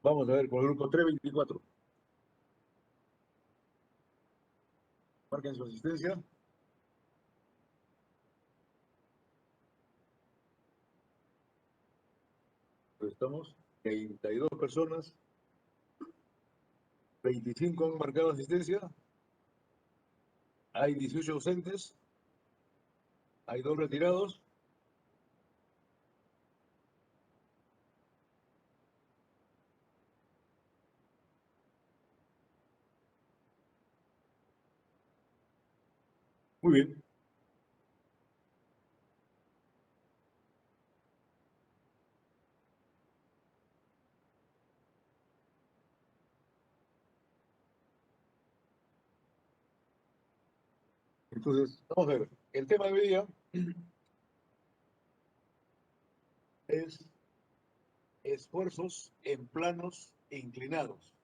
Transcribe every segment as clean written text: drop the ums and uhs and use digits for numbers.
Vamos a ver con el grupo 324. Marquen su asistencia. Pues estamos 32 personas. 25 han marcado asistencia. Hay 18 ausentes. Hay 2 retirados. Muy bien. Entonces, vamos a ver. El tema de hoy día es esfuerzos en planos inclinados.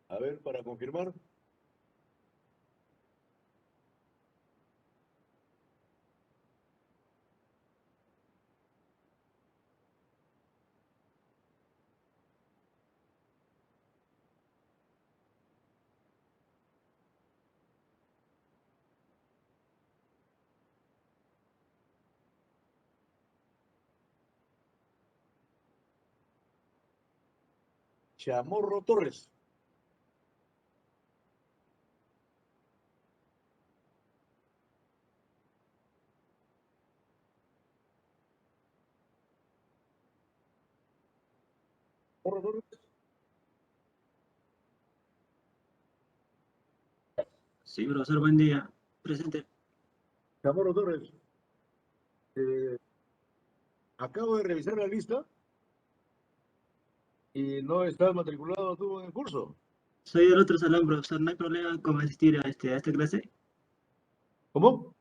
A ver, para confirmar. Chamorro Torres. Chamorro Torres. Sí, profesor, buen día. Presente. Chamorro Torres. Eh, Acabo de revisar la lista y no estás matriculado tú en el curso. Soy del otro salón, profesor. ¿No hay problema con asistir a esta clase? ¿Cómo?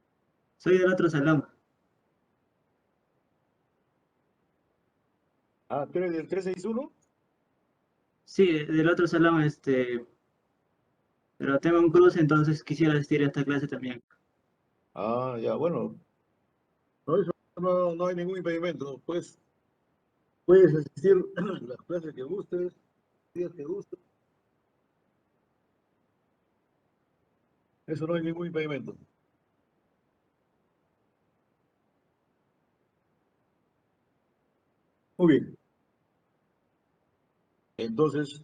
Soy del otro salón. Ah, ¿tú eres del 361? Sí, del otro salón, pero tengo un cruce, entonces quisiera asistir a esta clase también. Ah, ya, bueno. No, eso no hay ningún impedimento. Pues puedes asistir a las clases que gustes, días que gustes. Eso no hay ningún impedimento. Muy bien. Entonces,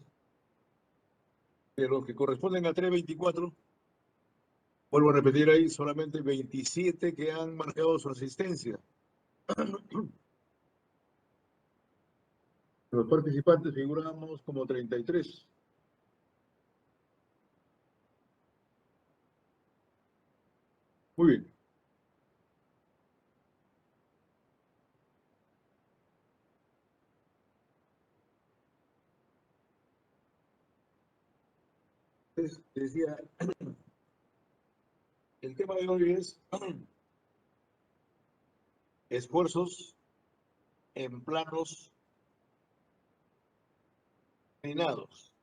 de los que corresponden a 324, vuelvo a repetir ahí, solamente 27 que han marcado su asistencia. Los participantes figuramos como 33. Muy bien. Entonces, decía, el tema de hoy es esfuerzos en planos inclinados.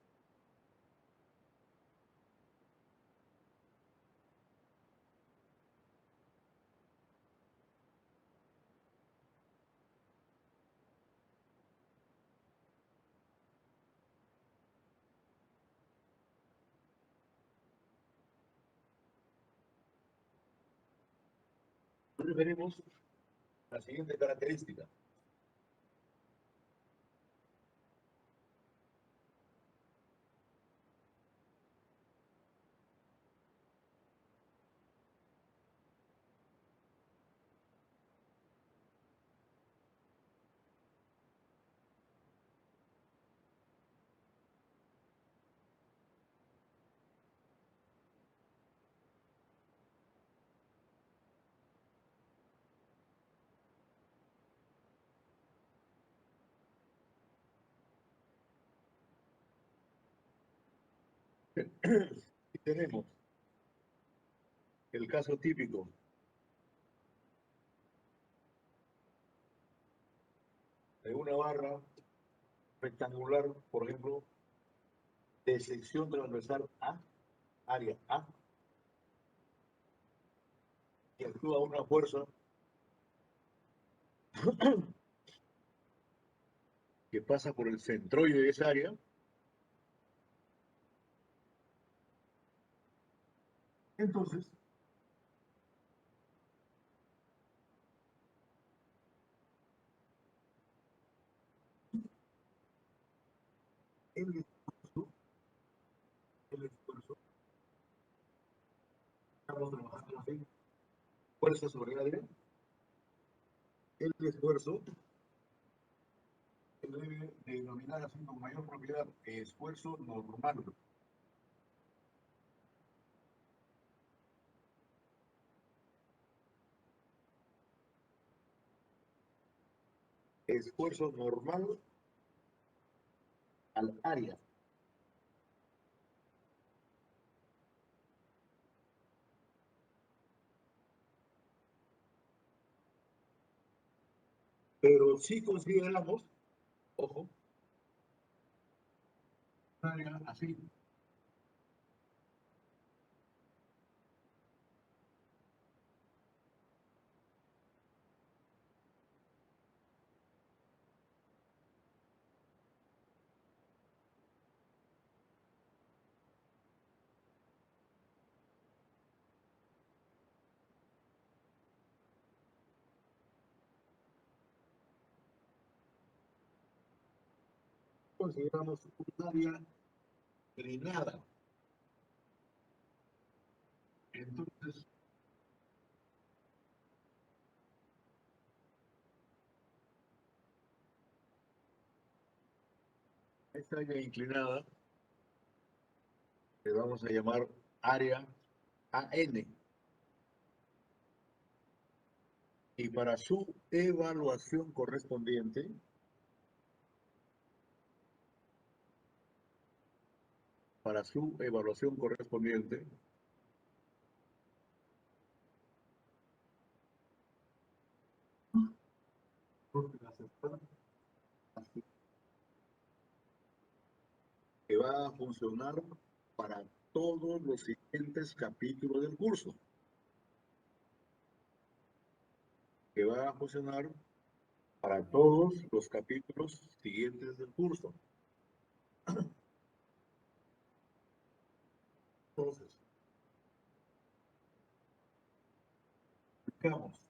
Referimos la siguiente característica. Y tenemos el caso típico de una barra rectangular, por ejemplo, de sección transversal A, área A, y actúa una fuerza que pasa por el centroide de esa área, entonces el esfuerzo, el esfuerzo, estamos trabajando así, fuerza sobre área, el esfuerzo se debe denominar así con mayor propiedad esfuerzo normal. Esfuerzo normal al área. Pero si consideramos, ojo, un área así. Consideramos un área drenada. Entonces, esta área inclinada le vamos a llamar área AN. Y para su evaluación correspondiente, que va a funcionar para todos los siguientes capítulos del curso. Que va a funcionar para todos los capítulos siguientes del curso. Entonces, explicamos.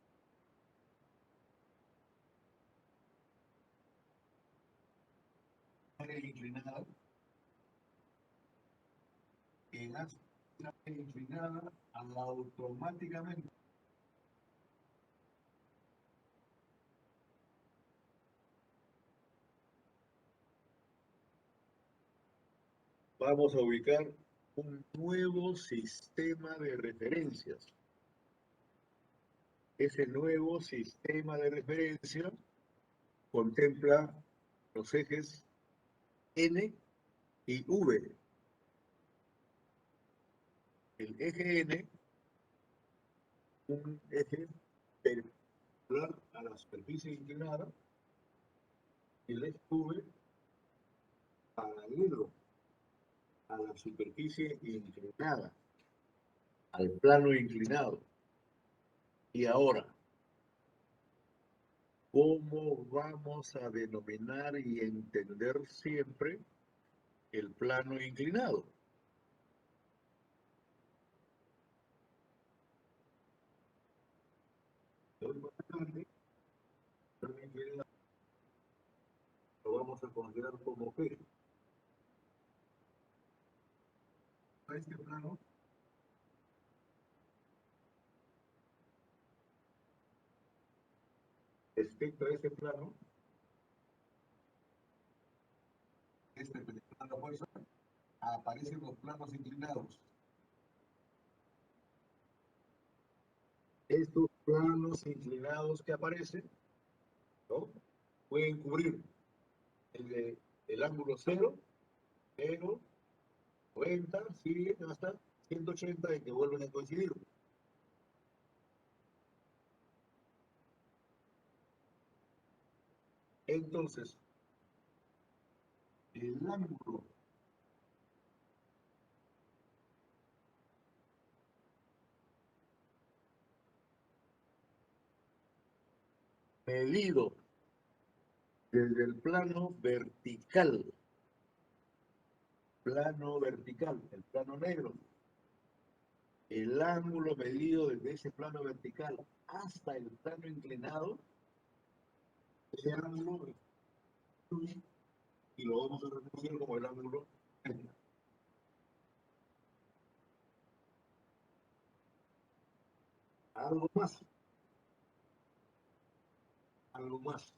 Área inclinada. En área inclinada, automáticamente vamos a ubicar un nuevo sistema de referencias. Ese nuevo sistema de referencia contempla los ejes N y V. El eje N, un eje perpendicular a la superficie inclinada, y el eje V paralelo a la superficie inclinada, al plano inclinado. Y ahora, ¿cómo vamos a denominar y entender siempre el plano inclinado? Lo vamos a considerar como que este plano respecto a este plano, este perpendicular a la fuerza, aparecen los planos inclinados. Estos planos inclinados que aparecen, ¿no?, pueden cubrir el ángulo 0, 0, 90, siguen hasta 180 y que vuelven a coincidir. Entonces, el ángulo medido desde el plano vertical, el plano negro, el ángulo medido desde ese plano vertical hasta el plano inclinado, ese ángulo y lo vamos a reconocer como el ángulo recto. Algo más, algo más.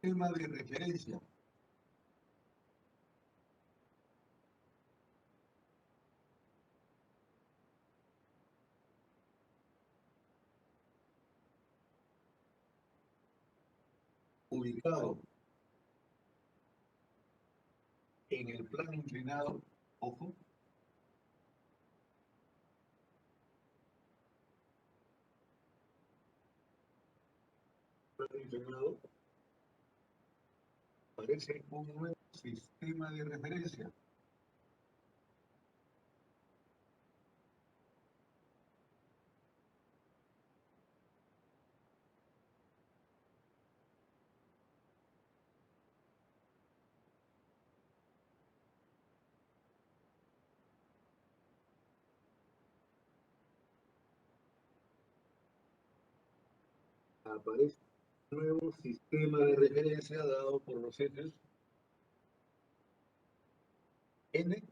Tema de referencia. Ubicado en el plano inclinado, ojo, plano inclinado, aparece un nuevo sistema de referencia. Aparece un nuevo sistema de referencia dado por los ejes N,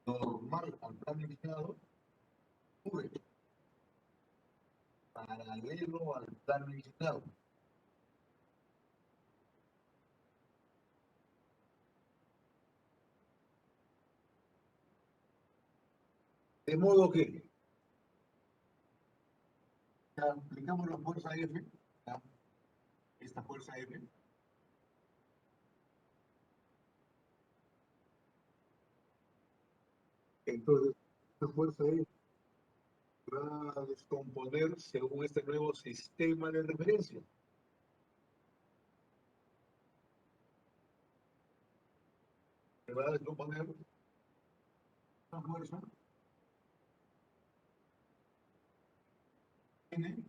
normal al plano inclinado, V, paralelo al plano inclinado. De modo que aplicamos la fuerza F, esta fuerza F, entonces esta fuerza F va a descomponer según este nuevo sistema de referencia. Se va a descomponer una fuerza N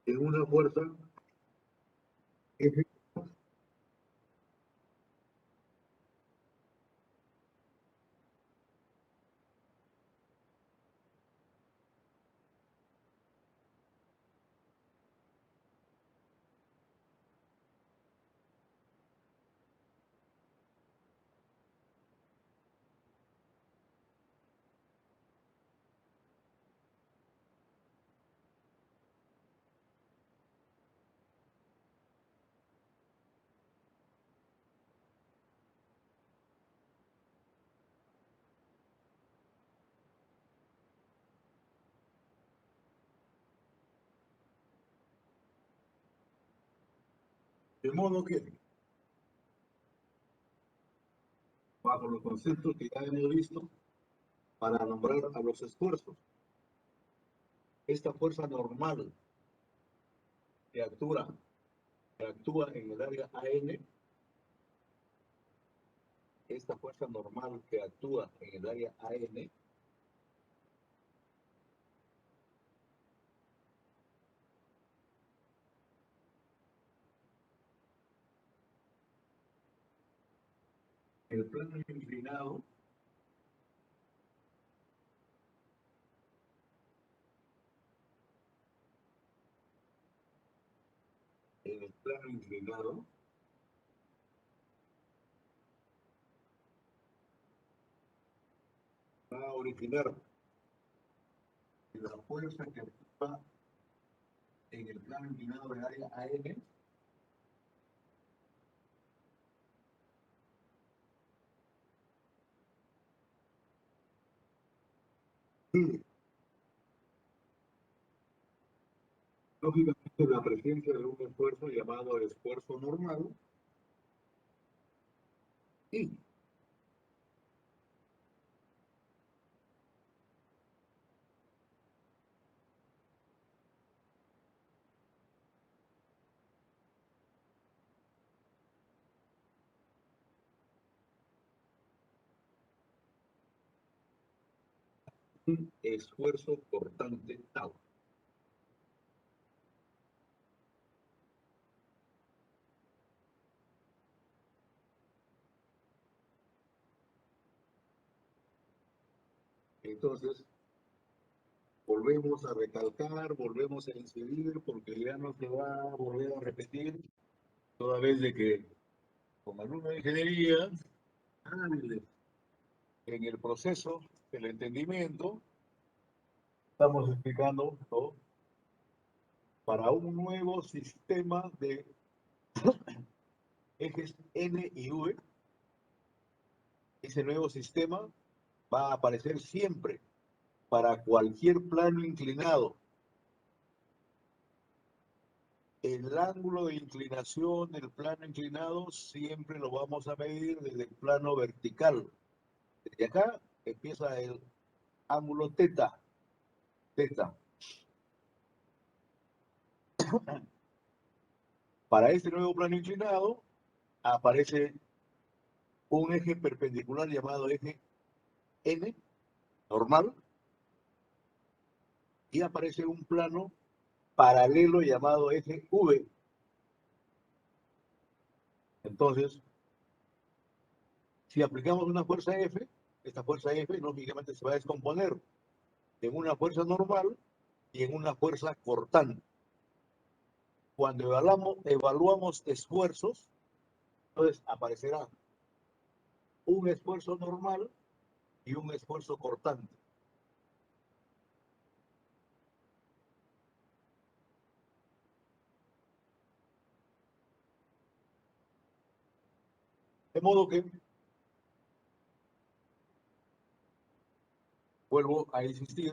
en una fuerza F, de modo que, bajo los conceptos que ya hemos visto, para nombrar a los esfuerzos, esta fuerza normal que actúa en el área AN, esta fuerza normal que actúa en el área AN, el plano inclinado, en el plano inclinado, va a originar la fuerza que actúa en el plano inclinado del área AN, y lógicamente la presencia de un esfuerzo llamado esfuerzo normal, y un esfuerzo cortante tau. Entonces, volvemos a recalcar, volvemos a incidir, porque ya no se va a volver a repetir, toda vez de que como alumno de ingeniería, hábiles en el proceso del entendimiento, estamos explicando, ¿no?, para un nuevo sistema de ejes N y V. Ese nuevo sistema va a aparecer siempre para cualquier plano inclinado. El ángulo de inclinación del plano inclinado siempre lo vamos a medir desde el plano vertical. Desde acá empieza el ángulo teta. Teta. Para este nuevo plano inclinado aparece un eje perpendicular llamado eje N, normal, y aparece un plano paralelo llamado eje V. Entonces, si aplicamos una fuerza F, esta fuerza F lógicamente se va a descomponer en una fuerza normal y en una fuerza cortante. Cuando evaluamos esfuerzos, entonces aparecerá un esfuerzo normal y un esfuerzo cortante. De modo que, vuelvo a insistir,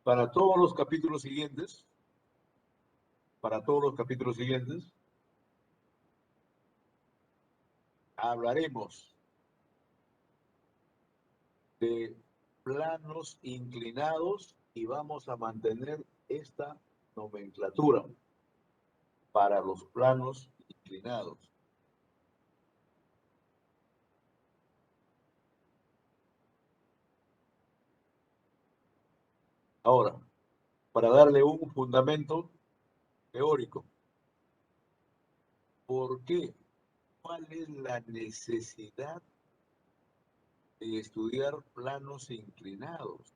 para todos los capítulos siguientes, hablaremos de planos inclinados y vamos a mantener esta nomenclatura para los planos inclinados. Ahora, para darle un fundamento teórico, ¿por qué? ¿Cuál es la necesidad de estudiar planos inclinados?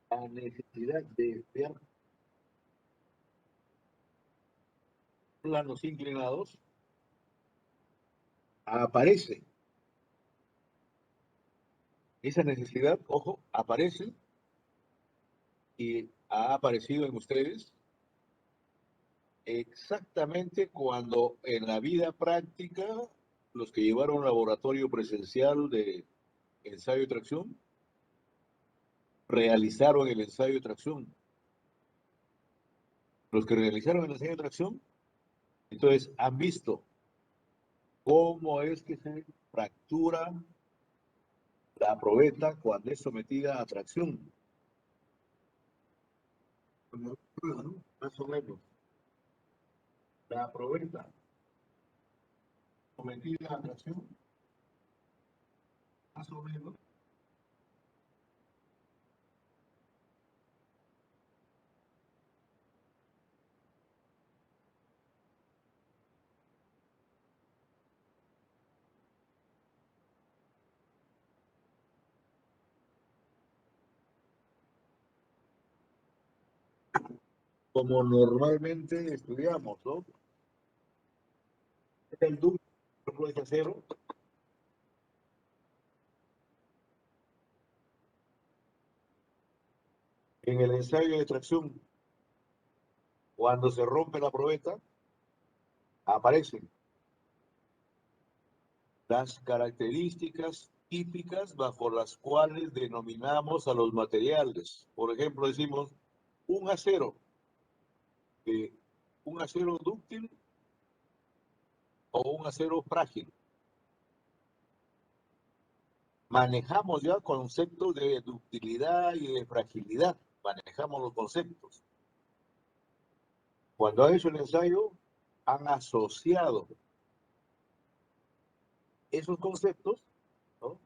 La necesidad de estudiar planos inclinados aparece. Esa necesidad, ojo, aparece y ha aparecido en ustedes exactamente cuando en la vida práctica, los que llevaron laboratorio presencial de ensayo de tracción, realizaron el ensayo de tracción. Los que realizaron el ensayo de tracción, entonces han visto cómo es que se fractura la probeta cuando es sometida a tracción. Más o menos. La probeta sometida a tracción, más o menos, como normalmente estudiamos, ¿no? El ducto de acero en el ensayo de tracción, cuando se rompe la probeta, aparecen las características típicas bajo las cuales denominamos a los materiales. Por ejemplo, decimos un acero, un acero dúctil o un acero frágil. manejamos ya conceptos de ductilidad y de fragilidad, manejamos los conceptos. Cuando han hecho el ensayo, han asociado esos conceptos, ¿no?,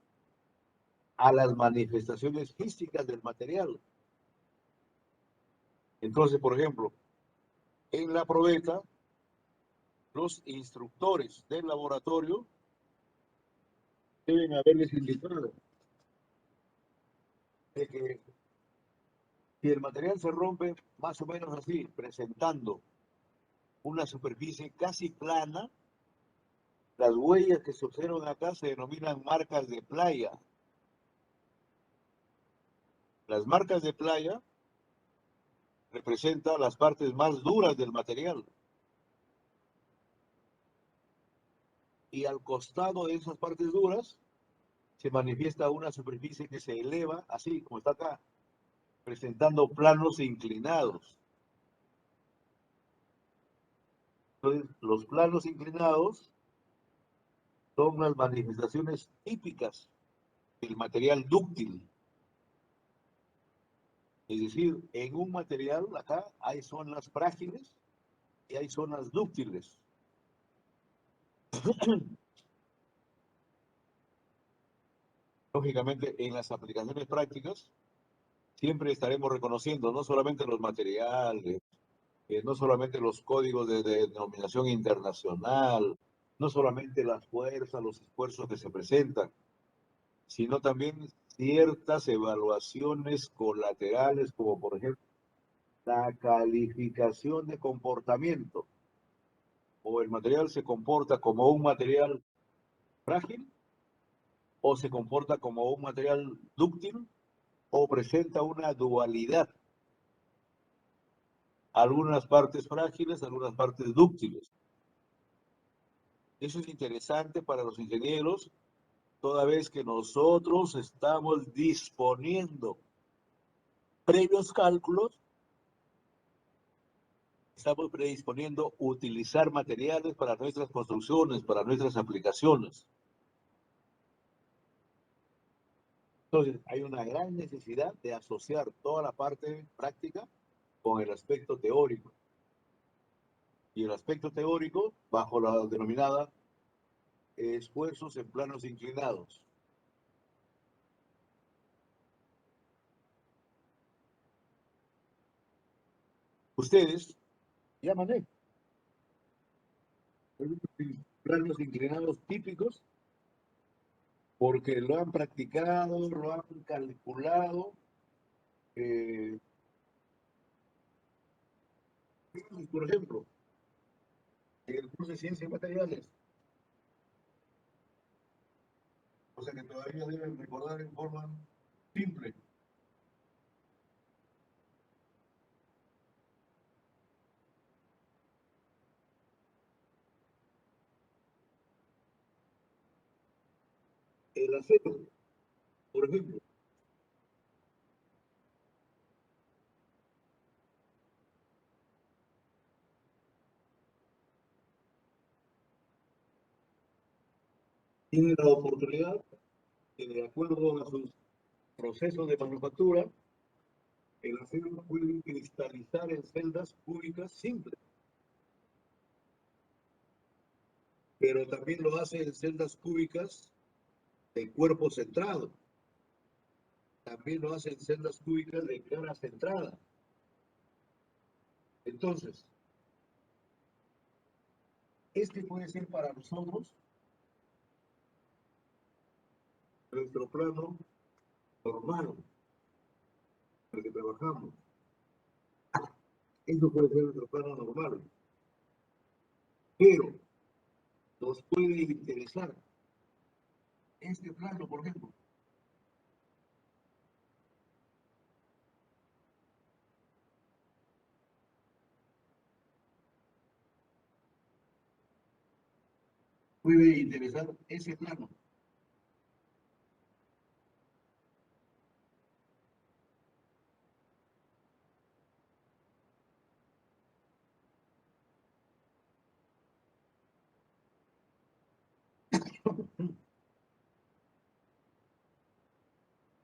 a las manifestaciones físicas del material. Entonces, por ejemplo, en la probeta, los instructores del laboratorio deben haberles indicado de que si el material se rompe más o menos así, presentando una superficie casi plana, las huellas que se observan acá se denominan marcas de playa. Las marcas de playa representan las partes más duras del material. Y al costado de esas partes duras se manifiesta una superficie que se eleva, así como está acá, presentando planos inclinados. Entonces, los planos inclinados son las manifestaciones típicas del material dúctil. Es decir, en un material, acá hay zonas frágiles y hay zonas dúctiles. Lógicamente, en las aplicaciones prácticas, siempre estaremos reconociendo no solamente los materiales, no solamente los códigos de denominación internacional, no solamente las fuerzas, los esfuerzos que se presentan, sino también ciertas evaluaciones colaterales, como por ejemplo la calificación de comportamiento. O el material se comporta como un material frágil, o se comporta como un material dúctil, o presenta una dualidad. Algunas partes frágiles, algunas partes dúctiles. Eso es interesante para los ingenieros, toda vez que nosotros estamos disponiendo previos cálculos, estamos predisponiendo utilizar materiales para nuestras construcciones, para nuestras aplicaciones. Entonces, hay una gran necesidad de asociar toda la parte práctica con el aspecto teórico. Y el aspecto teórico, bajo la denominada esfuerzos en planos inclinados. Ustedes llaman planos inclinados típicos porque lo han practicado, lo han calculado. Por ejemplo, en el curso de ciencias materiales, o sea que todavía deben recordar en forma simple. El acero, por ejemplo, tiene la oportunidad, de acuerdo a sus procesos de manufactura, el acero puede cristalizar en celdas cúbicas simples, pero también lo hace en celdas cúbicas de cuerpo centrado. También lo hace en celdas cúbicas de cara centrada. Entonces, este puede ser para nosotros nuestro plano normal, el que trabajamos. Eso puede ser nuestro plano normal. Pero nos puede interesar este plano, por ejemplo. Puede interesar ese plano.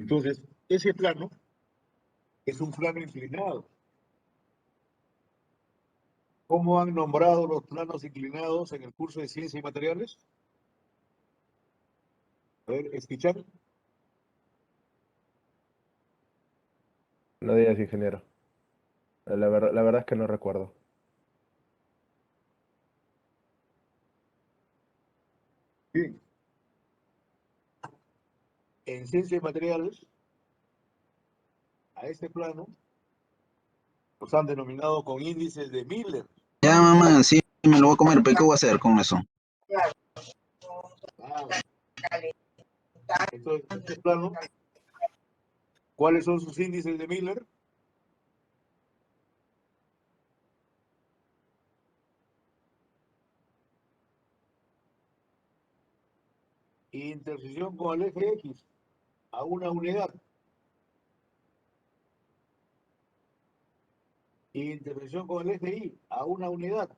Entonces, ese plano es un plano inclinado. ¿Cómo han nombrado los planos inclinados en el curso de Ciencia y Materiales? A ver, escuchar. No digas, ingeniero. La verdad es que no recuerdo. Bien. En Ciencia y Materiales, a este plano, los han denominado con índices de Miller. Ya, mamá, sí, me lo voy a comer, pero ¿qué voy a hacer con eso? Ah, entonces, este plano, ¿cuáles son sus índices de Miller? Intersección con el eje X a una unidad. Intersección con el eje Y a una unidad.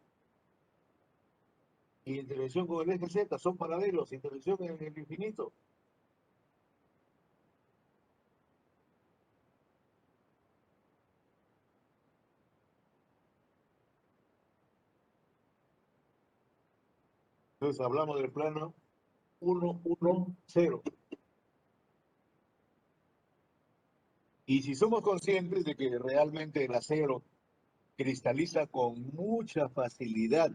Intersección con el eje Z son paralelos. Intersección en el infinito. Entonces hablamos del plano 1, 1, 0. Y si somos conscientes de que realmente el acero cristaliza con mucha facilidad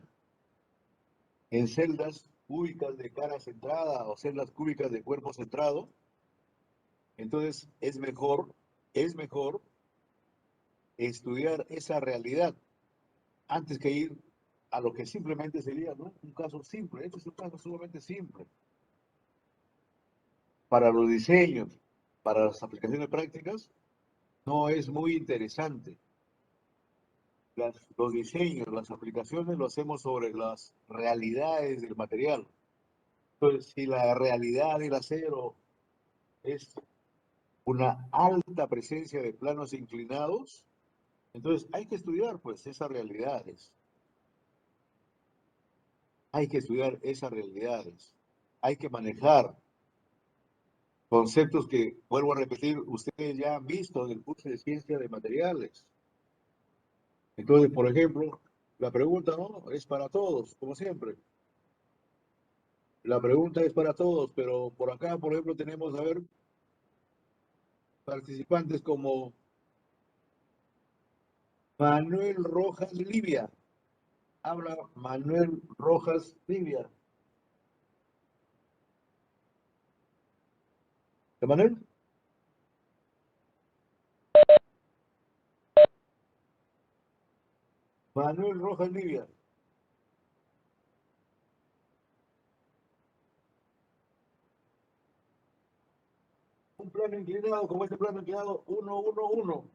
en celdas cúbicas de cara centrada o celdas cúbicas de cuerpo centrado, entonces es mejor estudiar esa realidad antes que ir a lo que simplemente sería, ¿no?, un caso simple. Este es un caso sumamente simple. Para los diseños, para las aplicaciones prácticas, no es muy interesante. Los diseños, las aplicaciones lo hacemos sobre las realidades del material. Entonces, si la realidad del acero es una alta presencia de planos inclinados, entonces hay que estudiar pues esas realidades. Hay que estudiar esas realidades. Hay que manejar conceptos que, vuelvo a repetir, ustedes ya han visto en el curso de Ciencia de Materiales. Entonces, por ejemplo, la pregunta, ¿no?, es para todos, como siempre. La pregunta es para todos, pero por acá, por ejemplo, tenemos, a ver, participantes como Manuel Rojas Livia. Habla Manuel Rojas Livia. ¿De Manuel? Manuel Rojas Livia. Un plano inclinado como este plano inclinado 1, 1, 1.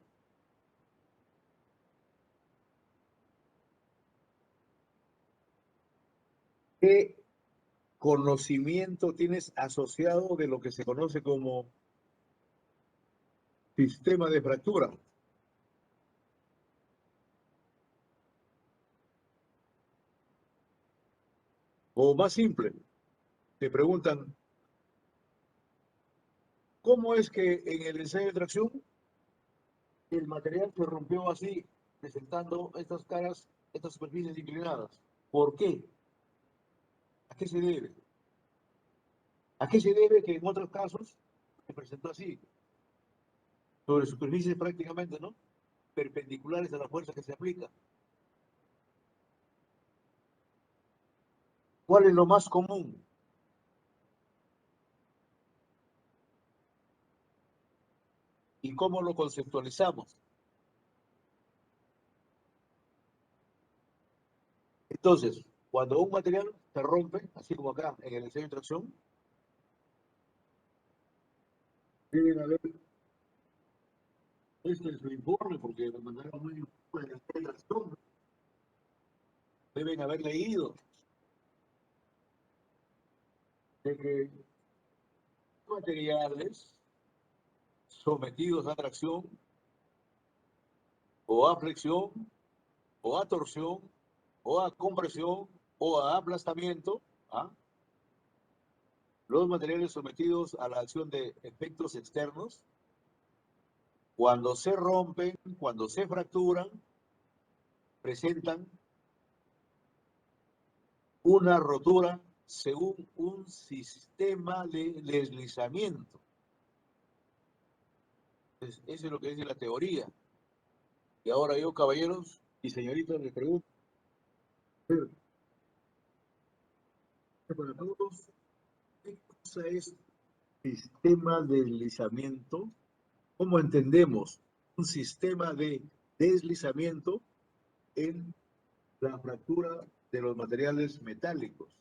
¿Qué conocimiento tienes asociado de lo que se conoce como sistema de fractura? O más simple, te preguntan, ¿cómo es que en el ensayo de tracción el material se rompió así, presentando estas caras, estas superficies inclinadas? ¿Por qué? ¿A qué se debe? ¿A qué se debe que en otros casos se presentó así? Sobre superficies prácticamente, ¿no?, perpendiculares a la fuerza que se aplica. ¿Cuál es lo más común? ¿Y cómo lo conceptualizamos? Entonces, cuando un material se rompe, así como acá en el ensayo de tracción, deben haber, esto es su informe, porque lo mandaron muy en el ensayo de tracción, ¿no?, deben haber leído de que materiales sometidos a tracción o a flexión o a torsión o a compresión o a aplastamiento, ¿ah?, Los materiales sometidos a la acción de efectos externos, cuando se rompen, cuando se fracturan, presentan una rotura según un sistema de deslizamiento. Entonces, eso es lo que dice la teoría. Y ahora yo, caballeros y señoritas, les pregunto, para todos, ¿qué cosa es sistema de deslizamiento? ¿Cómo entendemos un sistema de deslizamiento en la fractura de los materiales metálicos?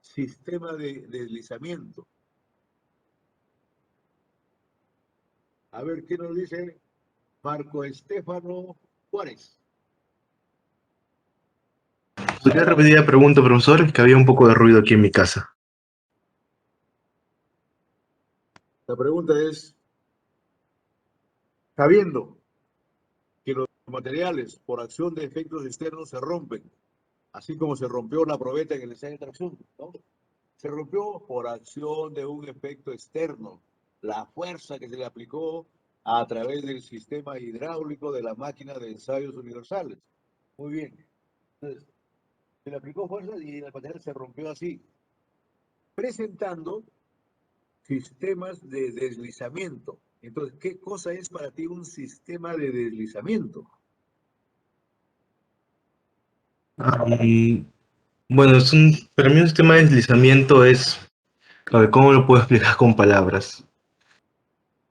Sistema de deslizamiento. A ver, ¿qué nos dice Marco Estefano Juárez? ¿Podría repetir la pregunta, profesor? Es que había un poco de ruido aquí en mi casa. La pregunta es, sabiendo que los materiales por acción de efectos externos se rompen, así como se rompió la probeta en el ensayo de tracción, ¿no? Se rompió por acción de un efecto externo, la fuerza que se le aplicó a través del sistema hidráulico de la máquina de ensayos universales. Muy bien. Entonces, se le aplicó fuerza y el material se rompió así, presentando sistemas de deslizamiento. Entonces, ¿qué cosa es para ti un sistema de deslizamiento? Bueno, para mí un sistema de deslizamiento es, a ver, ¿cómo lo puedo explicar con palabras?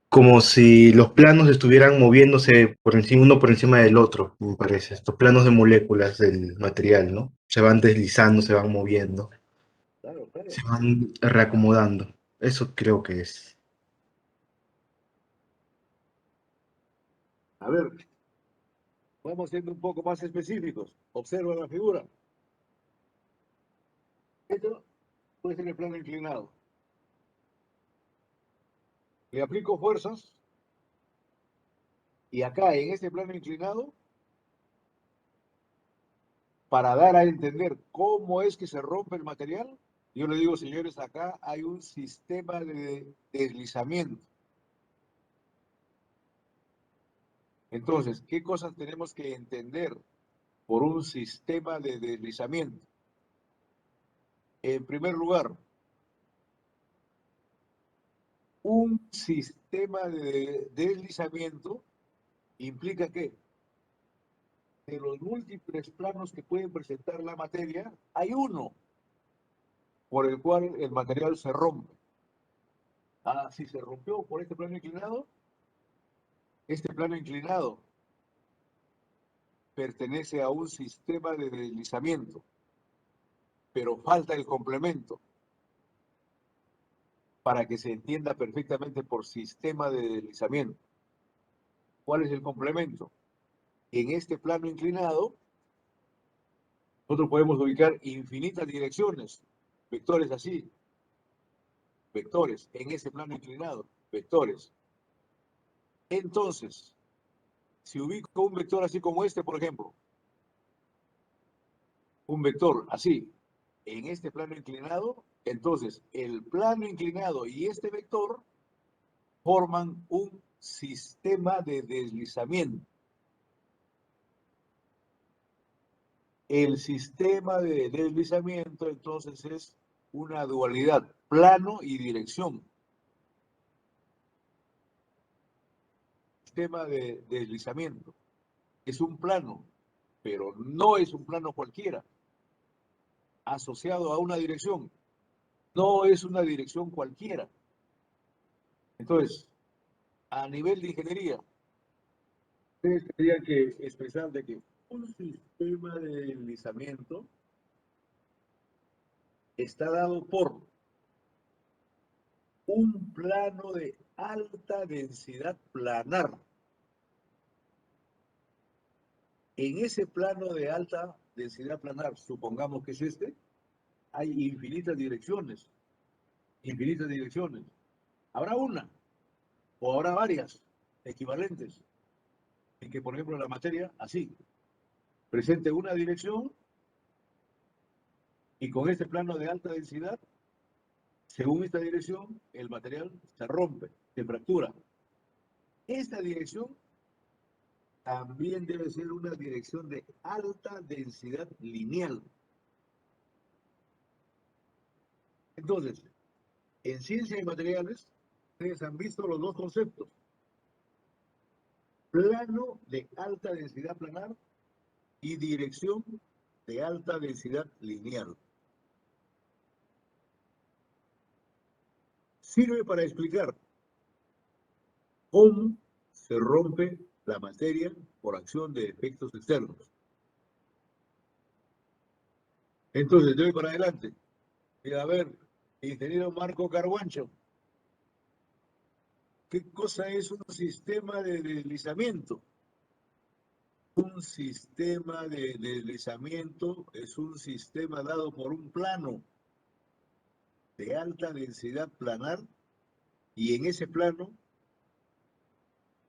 Como si los planos estuvieran moviéndose por encima, uno por encima del otro, me parece. Estos planos de moléculas del material, ¿no? Se van deslizando, se van moviendo, Claro, claro. se van reacomodando. Eso creo que es. A ver, vamos siendo un poco más específicos. Observa la figura. Esto puede ser el plano inclinado. Le aplico fuerzas y acá en este plano inclinado, para dar a entender cómo es que se rompe el material, yo le digo, señores, acá hay un sistema de deslizamiento. Entonces, ¿qué cosas tenemos que entender por un sistema de deslizamiento? En primer lugar, un sistema de deslizamiento implica que de los múltiples planos que pueden presentar la materia, hay uno por el cual el material se rompe. Ah, si se rompió por este plano inclinado pertenece a un sistema de deslizamiento, pero falta el complemento para que se entienda perfectamente por sistema de deslizamiento. ¿Cuál es el complemento? En este plano inclinado, nosotros podemos ubicar infinitas direcciones, vectores así, vectores, en ese plano inclinado, vectores. Entonces, si ubico un vector así como este, por ejemplo, un vector así, en este plano inclinado, entonces el plano inclinado y este vector forman un sistema de deslizamiento. El sistema de deslizamiento entonces es una dualidad, plano y dirección. Sistema de deslizamiento es un plano, pero no es un plano cualquiera, asociado a una dirección. No es una dirección cualquiera. Entonces, a nivel de ingeniería, ustedes tendrían que expresar de que un sistema de deslizamiento está dado por un plano de alta densidad planar. En ese plano de alta densidad planar, supongamos que es este, hay infinitas direcciones. Infinitas direcciones. Habrá una o habrá varias equivalentes en que, por ejemplo, la materia, así, presente una dirección y con este plano de alta densidad según esta dirección, el material se rompe, se fractura. Esta dirección también debe ser una dirección de alta densidad lineal. Entonces, en ciencia de materiales, ustedes han visto los dos conceptos. Plano de alta densidad planar y dirección de alta densidad lineal. Sirve para explicar cómo se rompe la materia por acción de efectos externos. Entonces, de hoy para adelante, a ver, ingeniero Marco Carguancho, ¿qué cosa es un sistema de deslizamiento? Un sistema de deslizamiento es un sistema dado por un plano de alta densidad planar y en ese plano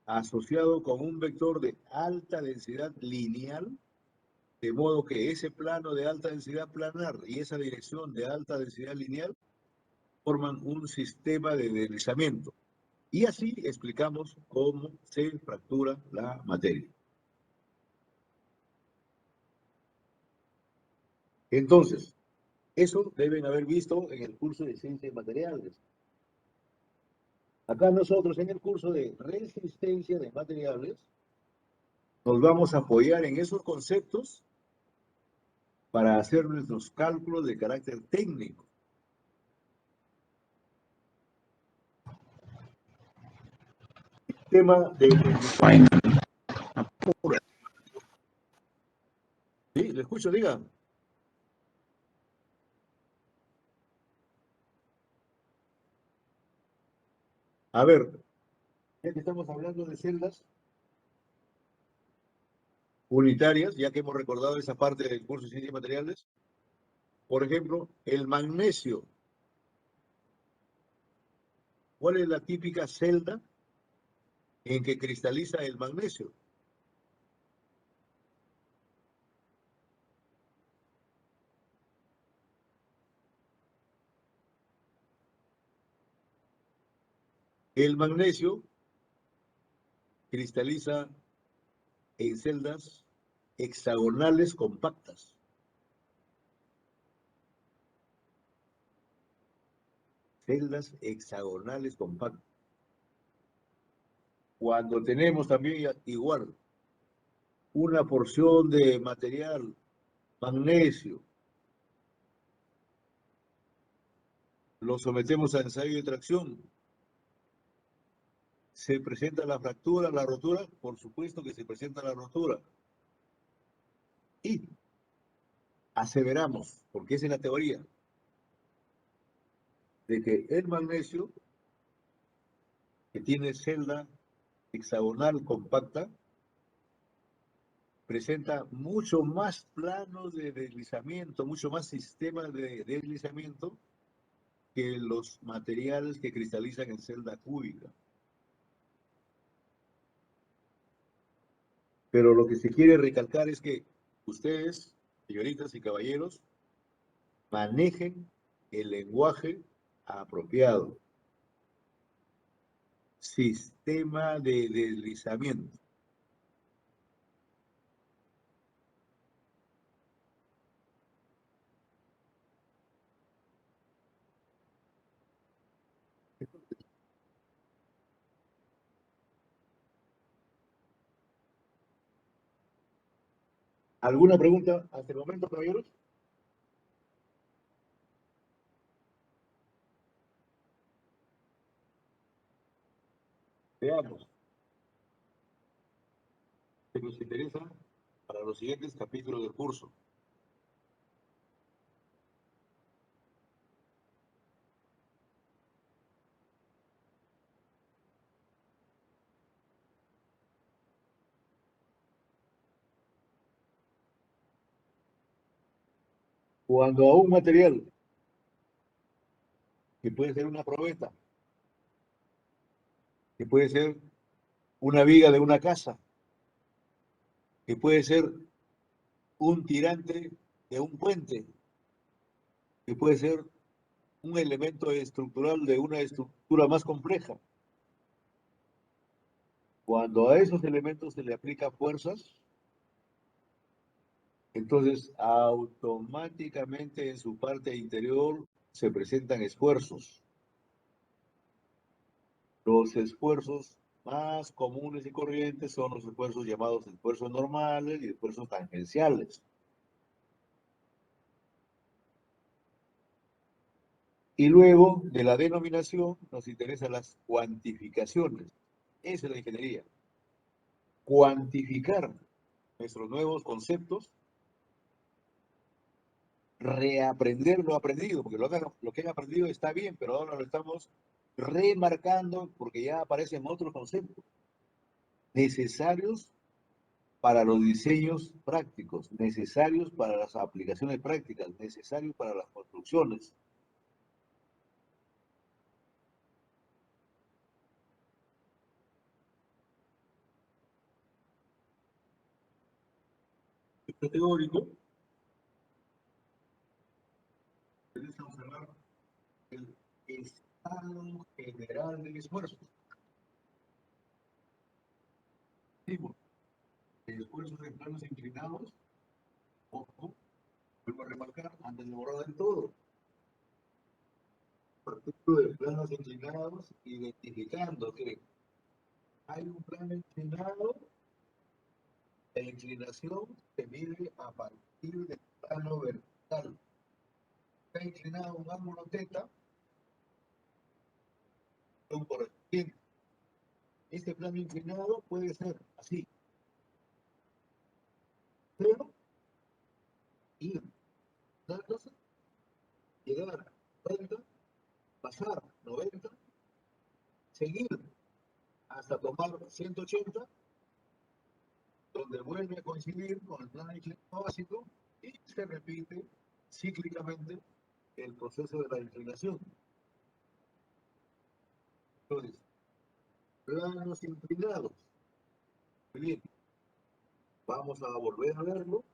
asociado con un vector de alta densidad lineal, de modo que ese plano de alta densidad planar y esa dirección de alta densidad lineal forman un sistema de deslizamiento. Y así explicamos cómo se fractura la materia. Entonces, eso deben haber visto en el curso de Ciencia de Materiales. Acá nosotros en el curso de Resistencia de Materiales nos vamos a apoyar en esos conceptos para hacer nuestros cálculos de carácter técnico. Tema de... Sí, le escucho, diga. A ver, ya que estamos hablando de celdas unitarias, ya que hemos recordado esa parte del curso de Ciencia de Materiales, por ejemplo, el magnesio. ¿Cuál es la típica celda en que cristaliza el magnesio? El magnesio cristaliza en celdas hexagonales compactas. Celdas hexagonales compactas. Cuando tenemos también igual una porción de material magnesio, lo sometemos a ensayo de tracción, ¿se presenta la fractura, la rotura? Por supuesto que se presenta la rotura. Y aseveramos, porque esa es la teoría, de que el magnesio, que tiene celda hexagonal compacta, presenta mucho más planos de deslizamiento, mucho más sistemas de deslizamiento que los materiales que cristalizan en celda cúbica. Pero lo que se quiere recalcar es que ustedes, señoritas y caballeros, manejen el lenguaje apropiado. Sistema de deslizamiento. ¿Alguna pregunta hasta el momento, caballeros? Veamos. ¿Qué nos interesa para los siguientes capítulos del curso? Cuando a un material, que puede ser una probeta, que puede ser una viga de una casa, que puede ser un tirante de un puente, que puede ser un elemento estructural de una estructura más compleja. Cuando a esos elementos se le aplica fuerzas, entonces automáticamente en su parte interior se presentan esfuerzos. Los esfuerzos más comunes y corrientes son los esfuerzos llamados esfuerzos normales y esfuerzos tangenciales. Y luego de la denominación nos interesan las cuantificaciones. Esa es la ingeniería. Cuantificar nuestros nuevos conceptos, reaprender lo aprendido, porque lo que han aprendido está bien, pero ahora lo estamos remarcando porque ya aparecen otros conceptos necesarios para los diseños prácticos, necesarios para las aplicaciones prácticas, necesarios para las construcciones. Esto teórico, es observar el estado general del esfuerzo. Esfuerzos en planos inclinados, ojo, vuelvo a remarcar, antes de borrar del todo. Partiendo de planos inclinados, identificando que hay un plano inclinado, la inclinación se mide a partir del plano vertical. Está inclinado un ángulo θ, son correspondientes. Este plano inclinado puede ser así. Pero ir, dándose, llegar a 90, pasar 90, seguir hasta tomar 180, donde vuelve a coincidir con el plano inclinado básico y se repite cíclicamente el proceso de la inclinación. Entonces, planos inclinados. Muy bien. Vamos a volver a verlo,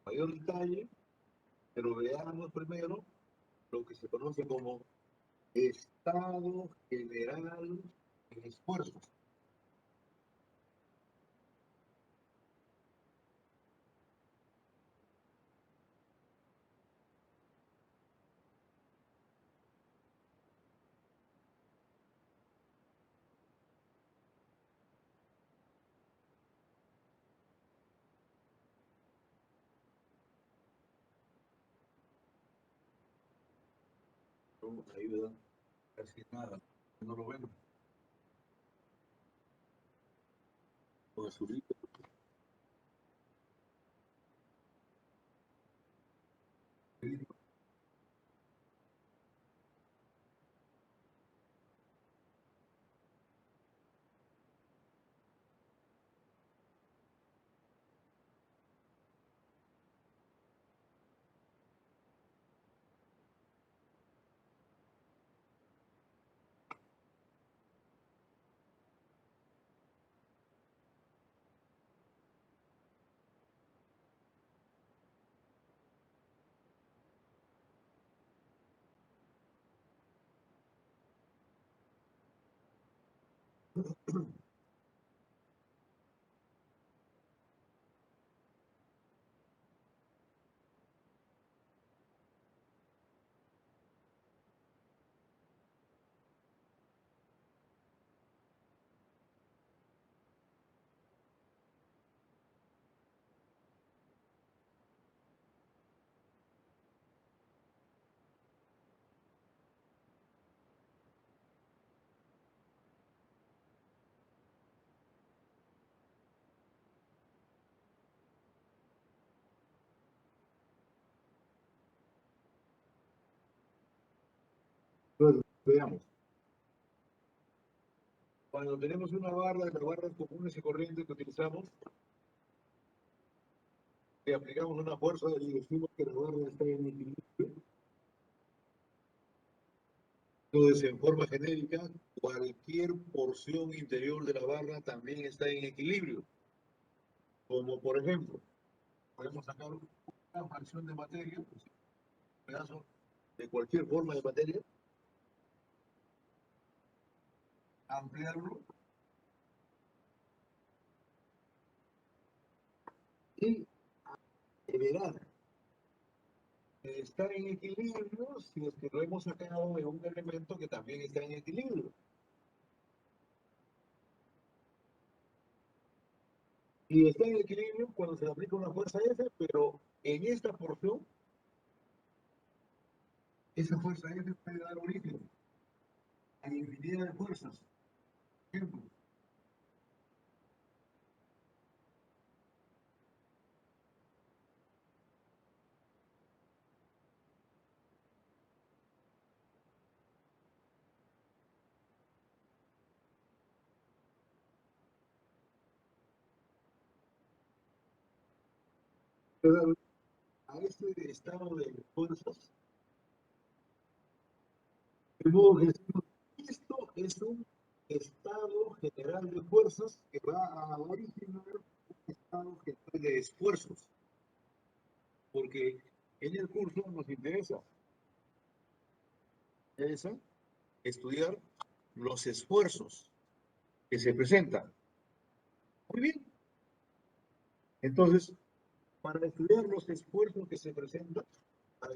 mayor detalle, pero veamos primero lo que se conoce como estado general de esfuerzos. No nos ayuda casi nada, no lo vemos. Con azulito. Entonces, veamos. Cuando tenemos una barra, las barras comunes y corrientes que utilizamos, que aplicamos una fuerza y decimos que la barra está en equilibrio. Entonces, en forma genérica, cualquier porción interior de la barra también está en equilibrio. Como por ejemplo, podemos sacar una fracción de materia, pues, un pedazo de cualquier forma de materia, ampliarlo y deberá estar en equilibrio si es que lo hemos sacado de un elemento que también está en equilibrio. Y está en equilibrio cuando se le aplica una fuerza F, pero en esta porción, esa fuerza F puede dar origen a infinidad de fuerzas. Por ejemplo, puede dar origen a este estado de fuerzas. De modo que decimos, esto es un estado general de fuerzas que va a originar un estado general de esfuerzos. Porque en el curso nos interesa estudiar los esfuerzos que se presentan. Muy bien. Entonces, para estudiar los esfuerzos que se presentan, para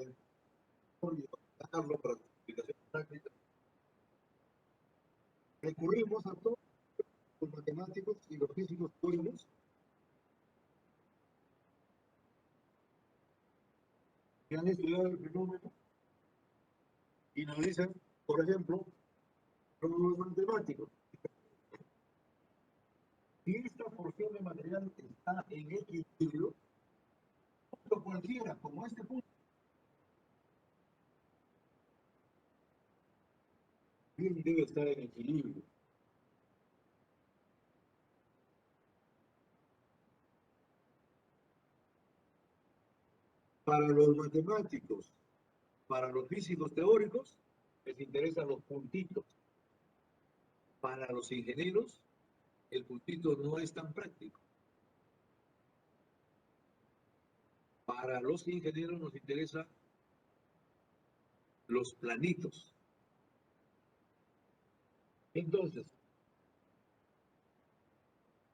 darlo para aplicación práctica, recurrimos a todos los matemáticos y los físicos teóricos que han estudiado el fenómeno y nos dicen, por ejemplo, los matemáticos, si esta porción de material está en equilibrio, punto cualquiera, como este punto, bien debe estar en equilibrio. Para los matemáticos, para los físicos teóricos, les interesan los puntitos. Para los ingenieros, el puntito no es tan práctico. Para los ingenieros nos interesan los planitos. Entonces,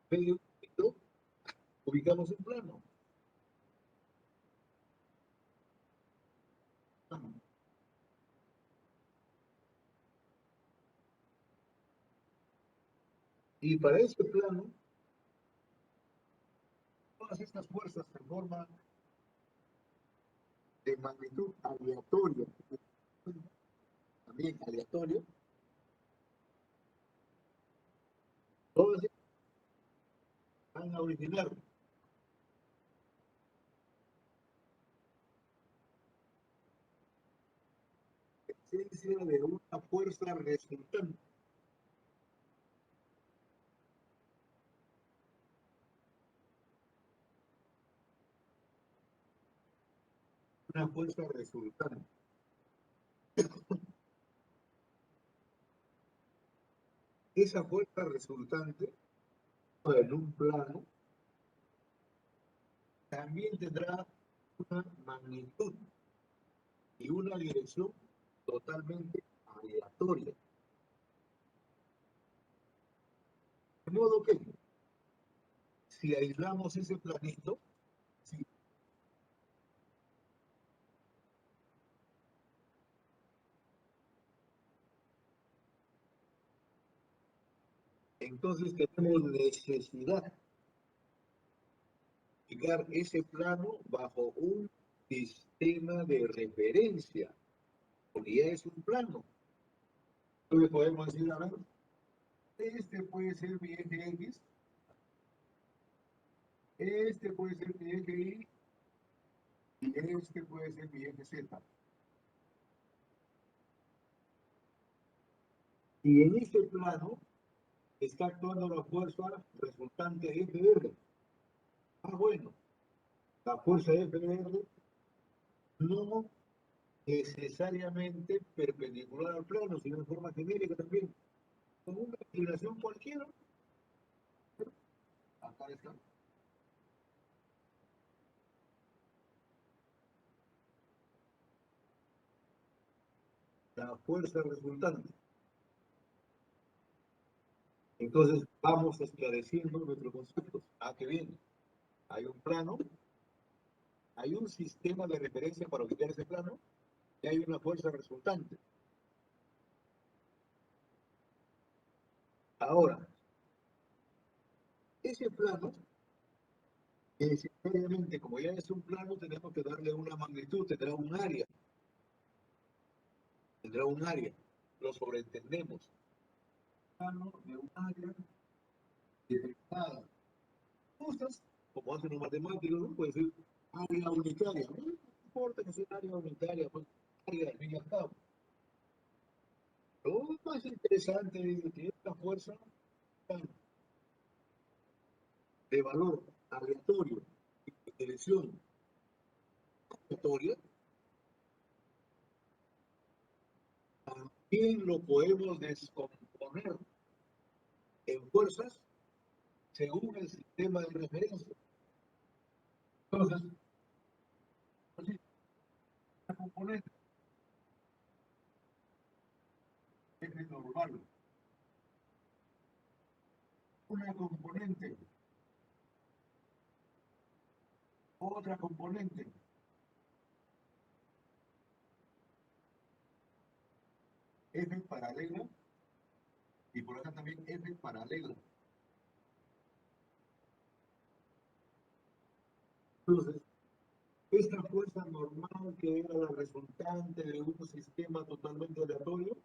medio punto, ubicamos un plano. Y para ese plano, todas estas fuerzas se forman de magnitud aleatoria, también aleatorio, todas van a originar la existencia de una fuerza resultante. Una fuerza resultante. Esa fuerza resultante en un plano también tendrá una magnitud y una dirección totalmente aleatoria. De modo que, si aislamos ese planito, sí, entonces tenemos necesidad de aplicar ese plano bajo un sistema de referencia, porque ya es un plano. Entonces podemos decir, a ver, este puede ser mi eje X, este puede ser mi eje Y, y este puede ser mi eje Z. Y en este plano está actuando la fuerza resultante FR. Ah, bueno, la fuerza FR no necesariamente perpendicular al plano, sino en forma genérica también, con una inclinación cualquiera. Acá está. la fuerza resultante. Entonces vamos esclareciendo nuestros conceptos. Ah, qué bien. Hay un plano, hay un sistema de referencia para ubicar ese plano y hay una fuerza resultante. Ahora, ese plano, necesariamente, como ya es un plano, tenemos que darle una magnitud, tendrá un área. Tendrá un área. Lo sobreentendemos. Plano de un área determinada. Cosas, como hacen los matemáticos, ¿no? Puede ser área unitaria. No importa que sea área unitaria, pues área al fin y al cabo. Lo más interesante es que esta fuerza de valor aleatorio y de dirección aleatoria, también lo podemos descomponer en fuerzas según el sistema de referencia. Entonces, una componente es normal. Una componente, otra componente. F paralela y por acá también F paralela. Entonces, esta fuerza normal que era la resultante de un sistema totalmente aleatorio,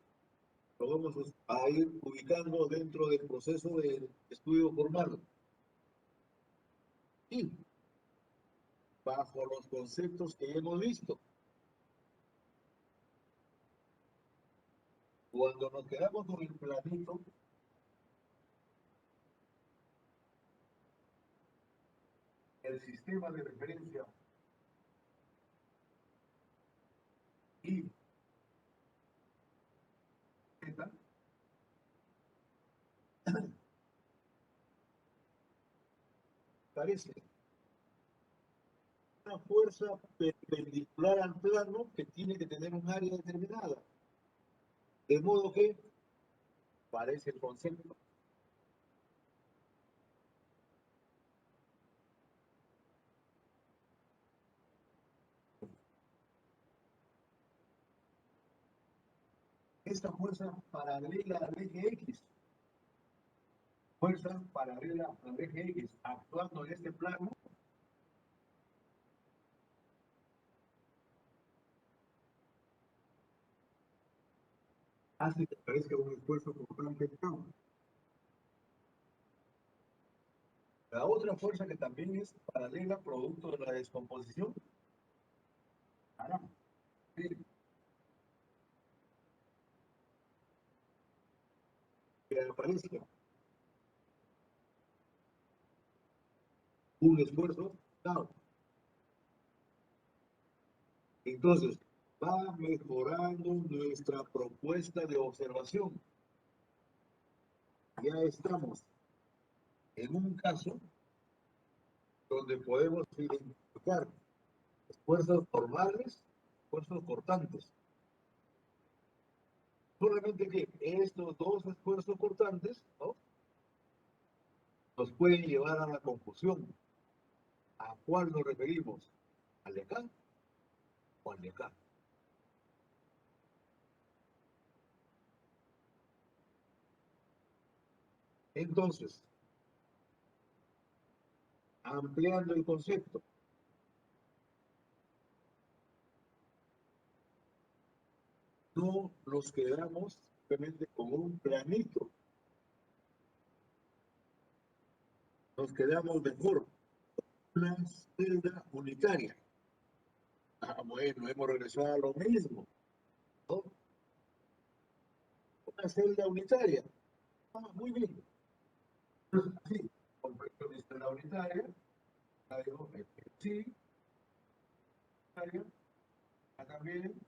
lo vamos a ir ubicando dentro del proceso de estudio formal. Y bajo los conceptos que hemos visto, cuando nos quedamos con el planito, el sistema de referencia y Z, parece una fuerza perpendicular al plano que tiene que tener un área determinada. De modo que parece el concepto. Esta fuerza paralela al eje X, fuerza paralela al eje X, actuando en este plano, hace que parezca un esfuerzo constante en campo. La otra fuerza que también es paralela, producto de la descomposición, que aparezca un esfuerzo dado. Entonces, va mejorando nuestra propuesta de observación. Ya estamos en un caso donde podemos identificar esfuerzos normales, esfuerzos cortantes. Solamente que estos dos esfuerzos cortantes, ¿no?, nos pueden llevar a la confusión. ¿A cuál nos referimos? ¿Al de acá o al de acá? Entonces, ampliando el concepto, no nos quedamos simplemente con un planito, nos quedamos mejor una celda unitaria. Ah, bueno, hemos regresado a lo mismo, ¿no? Una celda unitaria. Ah, muy bien. Entonces, sí, completo mi celda unitaria, traigo sí, unitaria, acá también.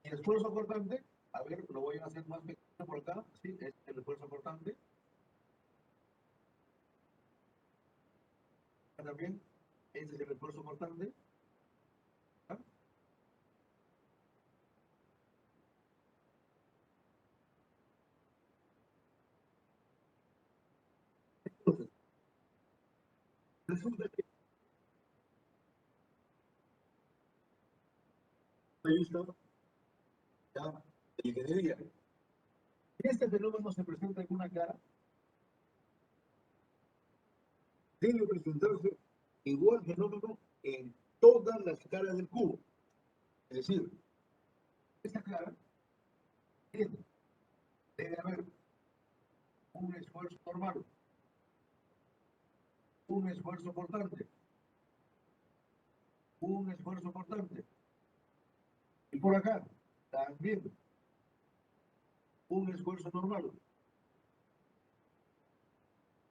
Y el esfuerzo cortante, a ver, lo voy a hacer más pequeño por acá, sí, es el esfuerzo cortante. Acá también, Ese es el esfuerzo cortante. ¿Ah? Entonces, resulta que he visto ya de ingeniería. Este fenómeno se presenta en una cara, debe presentarse igual fenómeno en todas las caras del cubo. Es decir, esta cara debe haber un esfuerzo normal, un esfuerzo cortante, un esfuerzo cortante. Y por acá, también, un esfuerzo normal,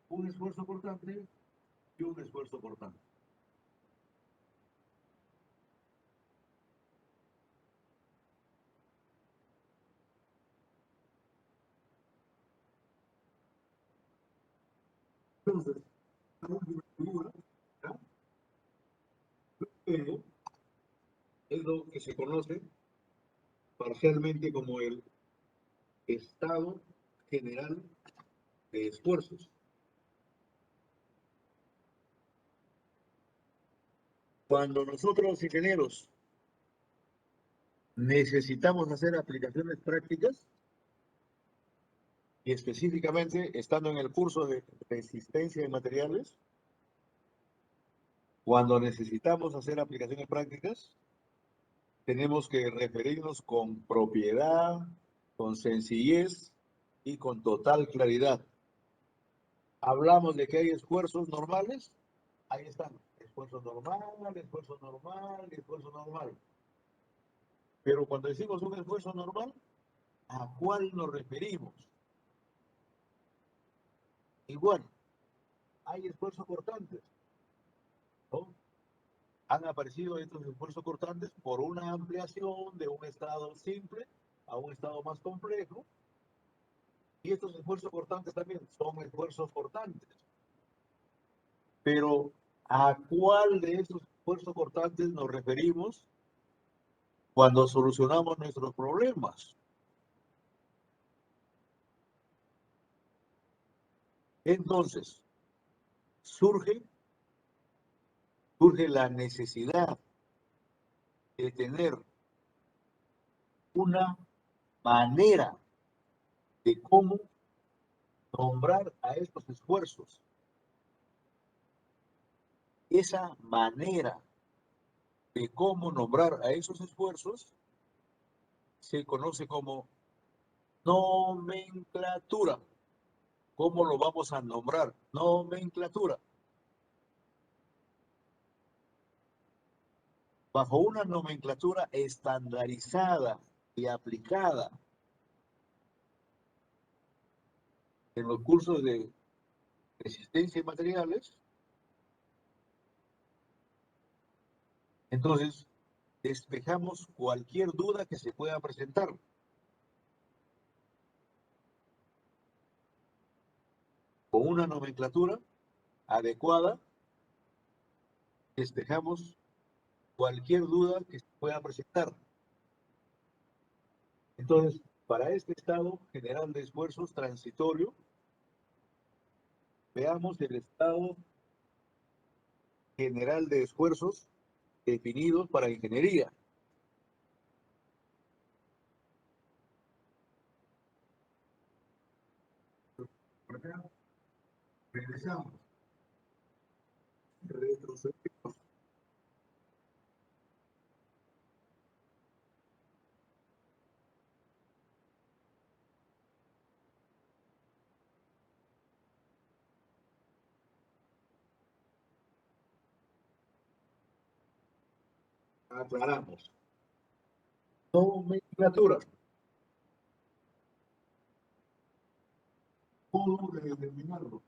un esfuerzo cortante y un esfuerzo cortante. Entonces, la última figura, ¿ya? Es lo que se conoce parcialmente como el estado general de esfuerzos. Cuando nosotros los ingenieros necesitamos hacer aplicaciones prácticas, y específicamente estando en el curso de resistencia de materiales, cuando necesitamos hacer aplicaciones prácticas, tenemos que referirnos con propiedad, con sencillez y con total claridad. Hablamos de que hay esfuerzos normales, ahí están, esfuerzo normal, esfuerzo normal, esfuerzo normal. Pero cuando decimos un esfuerzo normal, ¿a cuál nos referimos? Igual, hay esfuerzos cortantes, ¿no? Han aparecido estos esfuerzos cortantes por una ampliación de un estado simple a un estado más complejo. Y estos esfuerzos cortantes también son esfuerzos cortantes. Pero ¿a cuál de estos esfuerzos cortantes nos referimos cuando solucionamos nuestros problemas? Entonces, surge la necesidad de tener una manera de cómo nombrar a estos esfuerzos. Esa manera de cómo nombrar a esos esfuerzos se conoce como nomenclatura. ¿Cómo lo vamos a nombrar? Nomenclatura. Bajo una nomenclatura estandarizada y aplicada en los cursos de resistencia y materiales, entonces despejamos cualquier duda que se pueda presentar. Con una nomenclatura adecuada, despejamos cualquier duda que se pueda presentar. Entonces, para este estado general de esfuerzos transitorio, veamos el estado general de esfuerzos definidos para ingeniería. Por acá, regresamos. Retrocedemos. Aclaramos. Nomenclatura. ¿Cómo determinarlo?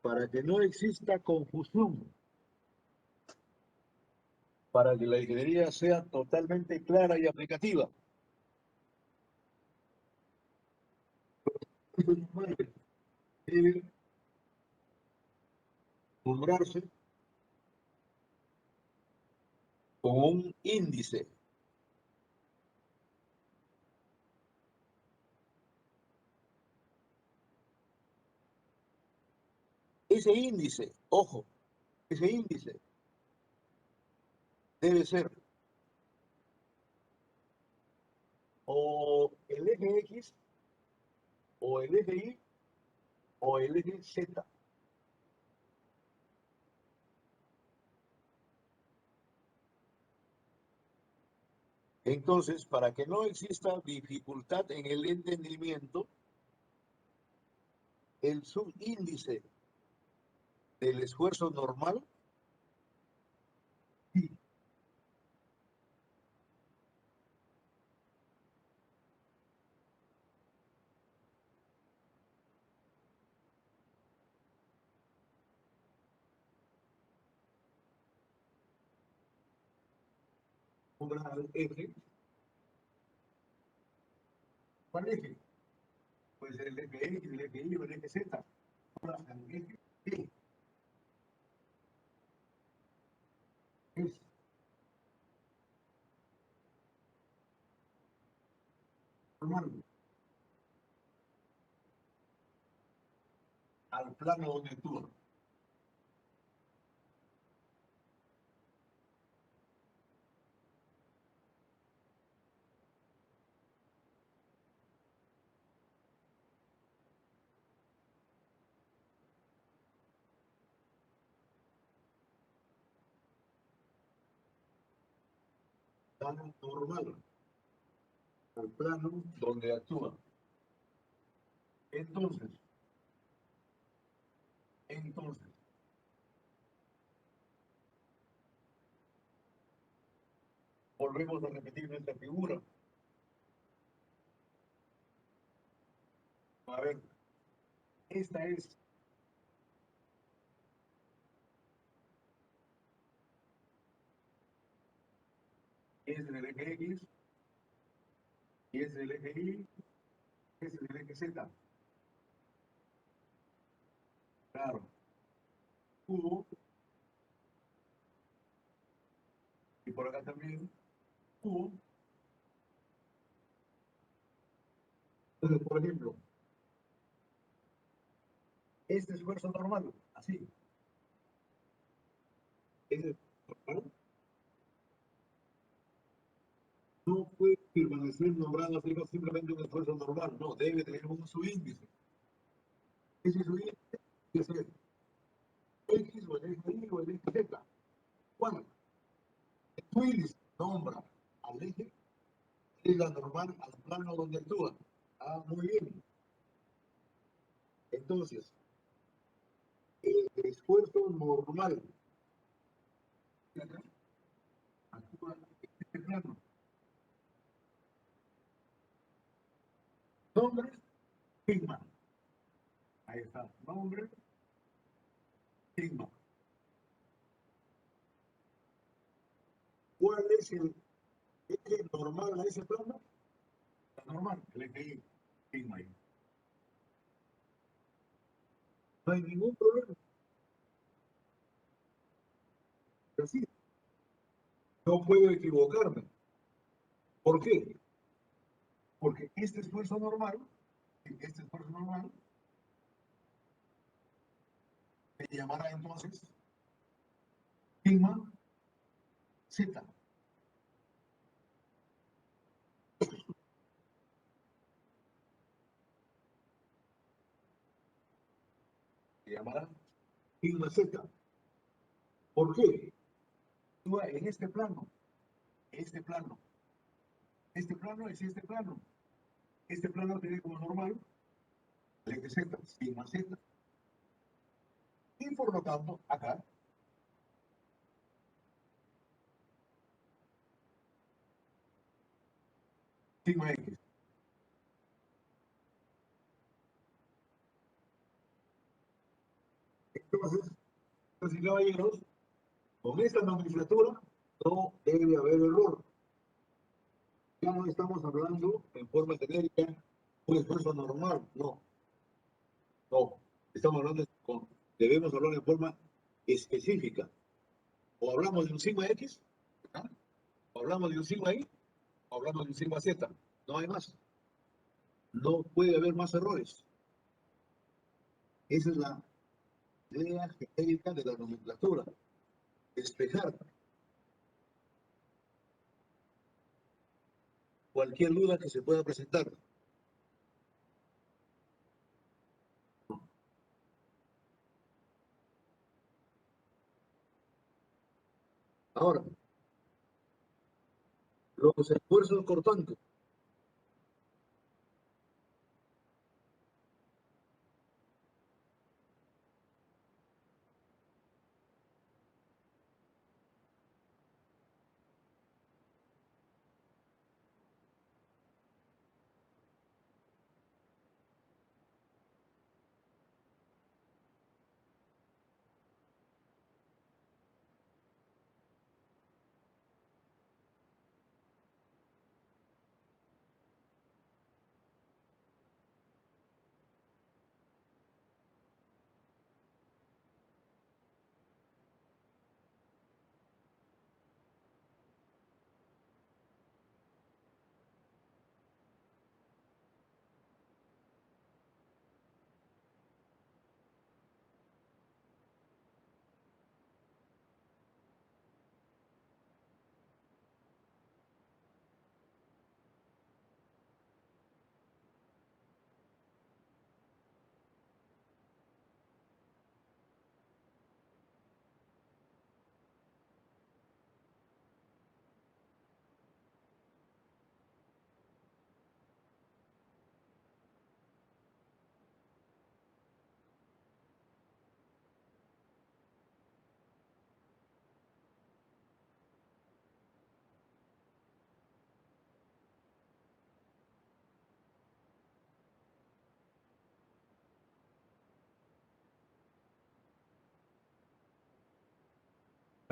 Para que no exista confusión. para que la ingeniería sea totalmente clara y aplicativa. Debe nombrarse como un índice. Ese índice, ojo, ese índice debe ser o el eje X, o el eje Y, o el eje Z. Entonces, para que no exista dificultad en el entendimiento, el subíndice del esfuerzo normal al eje. ¿Cuál eje? Puede ser el eje X, el eje Y o el eje Z. Ahora, al eje B es normal al plano donde actúa. Plano normal al plano donde actúa. Entonces, volvemos a repetir nuestra figura. A ver, esta es el eje X, y es el eje Y, es el eje Z. Claro. Cubo, y por acá también, cubo. Entonces, por ejemplo, este esfuerzo normal, así, es normal, no puede permanecer nombrado así simplemente un esfuerzo normal, no, debe tener un subíndice. Ese subíndice debe ser X o el eje Y o el eje Z. ¿Cuál? El subíndice nombra al eje y la normal al plano donde actúa. Ah, muy bien. Entonces, el esfuerzo normal actúa en este plano. Nombre, sigma. Ahí está. Nombre, sigma. ¿Cuál es el eje normal a ese plano? La normal, el eje Y, sigma. No hay ningún problema. Pero sí, no puedo equivocarme. ¿Por qué? Porque este esfuerzo normal se llamará entonces sigma Z. Se llamará sigma Z. ¿Por qué? En este plano, este plano es este plano. Este plano tiene como normal el eje Z, sigma Z. Y por lo tanto, acá, sigma X. Entonces, caballeros, con esta nomenclatura no debe haber error. Ya no estamos hablando en forma genérica, un esfuerzo normal, no. No, estamos hablando debemos hablar en forma específica. O hablamos de un sigma X, ¿ah? O hablamos de un sigma Y, o hablamos de un sigma Z. No hay más. No puede haber más errores. Esa es la idea genérica de la nomenclatura. Despejar cualquier duda que se pueda presentar. Ahora, los esfuerzos cortantes.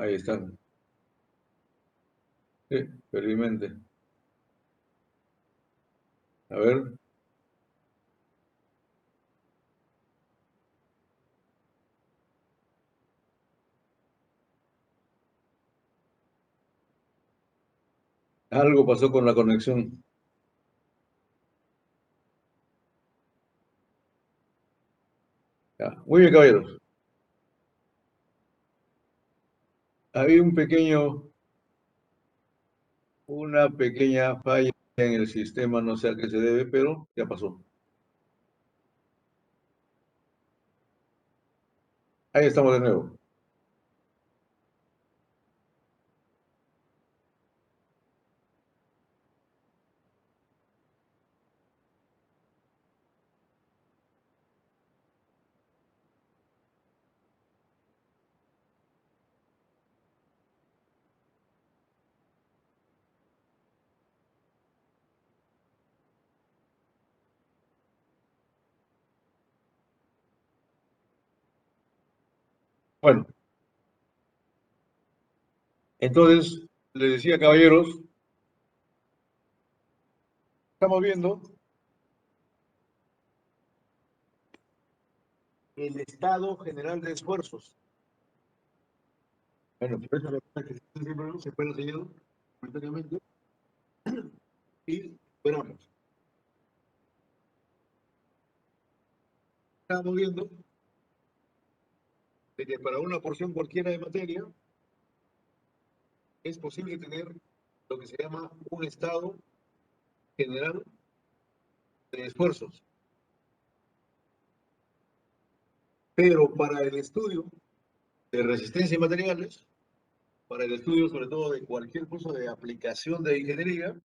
Ahí están. Sí, felizmente. A ver. Algo pasó con la conexión. Ya. Muy bien, caballeros. Había una pequeña falla en el sistema, no sé a qué se debe, pero ya pasó. Ahí estamos de nuevo. Bueno, entonces, les decía, caballeros, estamos viendo El estado general de esfuerzos. Bueno, por eso que siempre se espera seguido momentáneamente y esperamos. Estamos viendo de que para una porción cualquiera de materia es posible tener lo que se llama un estado general de esfuerzos. Pero para el estudio de resistencia y materiales, para el estudio sobre todo de cualquier curso de aplicación de ingeniería,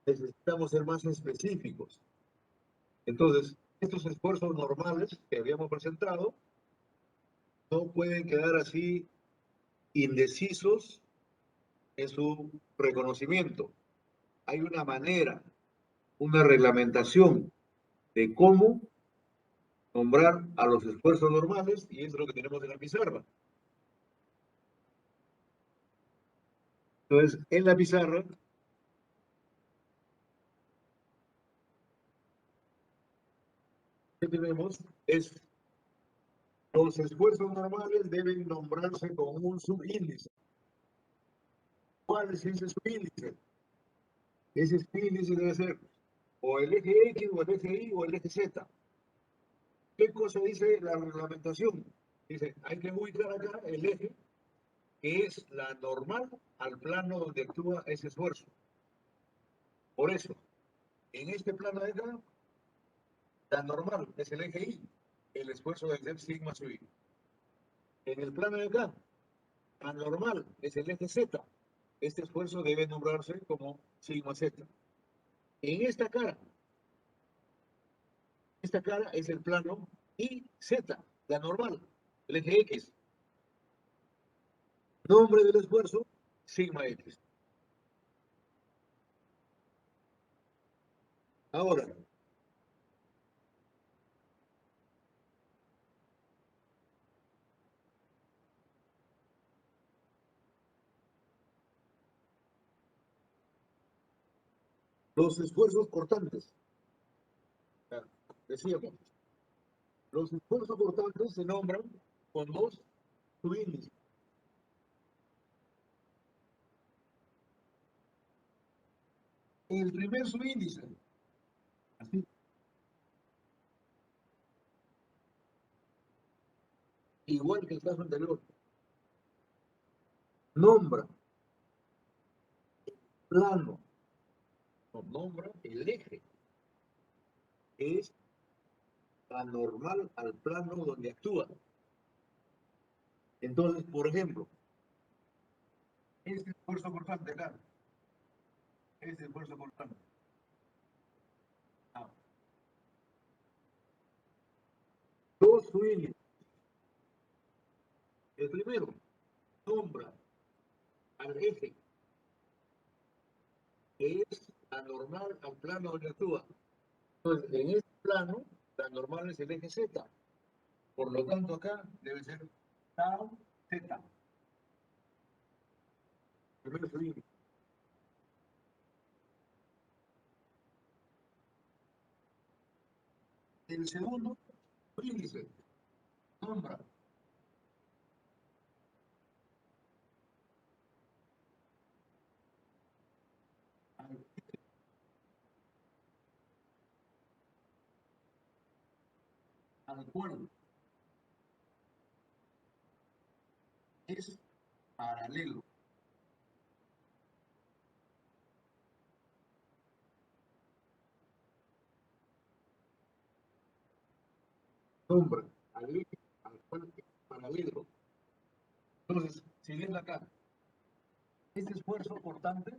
necesitamos ser más específicos. Entonces, estos esfuerzos normales que habíamos presentado no pueden quedar así indecisos en su reconocimiento. Hay una manera, una reglamentación de cómo nombrar a los esfuerzos normales y eso es lo que tenemos en la pizarra. Entonces, en la pizarra, ¿qué tenemos? Es los esfuerzos normales deben nombrarse con un subíndice. ¿Cuál es ese subíndice? Ese subíndice debe ser o el eje X, o el eje Y, o el eje Z. ¿Qué cosa dice la reglamentación? Dice, hay que ubicar acá el eje, que es la normal al plano donde actúa ese esfuerzo. Por eso, en este plano de acá, la normal es el eje Y, el esfuerzo del ser sigma sub Y. En el plano de acá, la normal es el eje Z. Este esfuerzo debe nombrarse como sigma Z. En esta cara es el plano Y Z, la normal, el eje X. Nombre del esfuerzo, sigma X. Ahora, los esfuerzos cortantes. Decíamos, los esfuerzos cortantes se nombran con dos subíndices. El primer subíndice, así, igual que el caso anterior, nombra plano, nombra el eje, que es anormal al plano donde actúa. Entonces, por ejemplo, este esfuerzo cortante acá, este esfuerzo cortante. Dos subíndices. El primero, nombra al eje, que es anormal al plano donde actúa. Entonces, en este plano, la normal es el eje Z. Por lo tanto, acá debe ser tau Z. Primero subíndice. El segundo subíndice nombra al cual es paralelo. Nombra al eje al cual es paralelo. Entonces, siguiendo acá, este esfuerzo cortante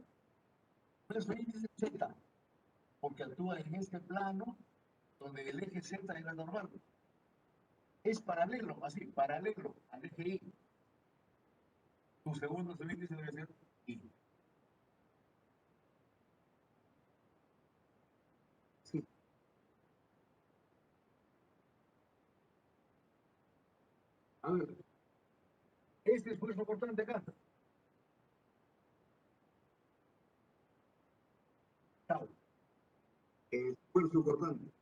es subíndice Z, porque actúa en este plano donde el eje Z es la normal. Es paralelo, así, paralelo al eje Y. Tu segundo subíndice debe ser Y. Sí. A ver, este esfuerzo cortante acá. Tau. Esfuerzo cortante.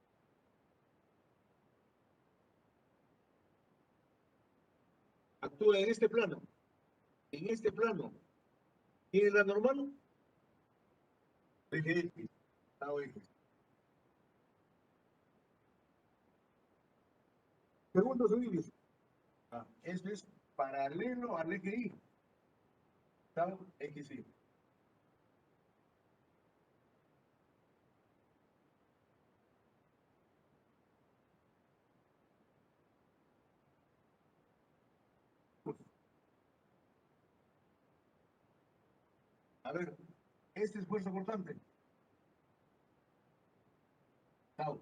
Actúa en este plano. En este plano. ¿Tiene la normal? Eje X. Tau X. Segundo subíndice. Esto es paralelo al eje Y. Tau XY. A ver, este esfuerzo cortante. Tau.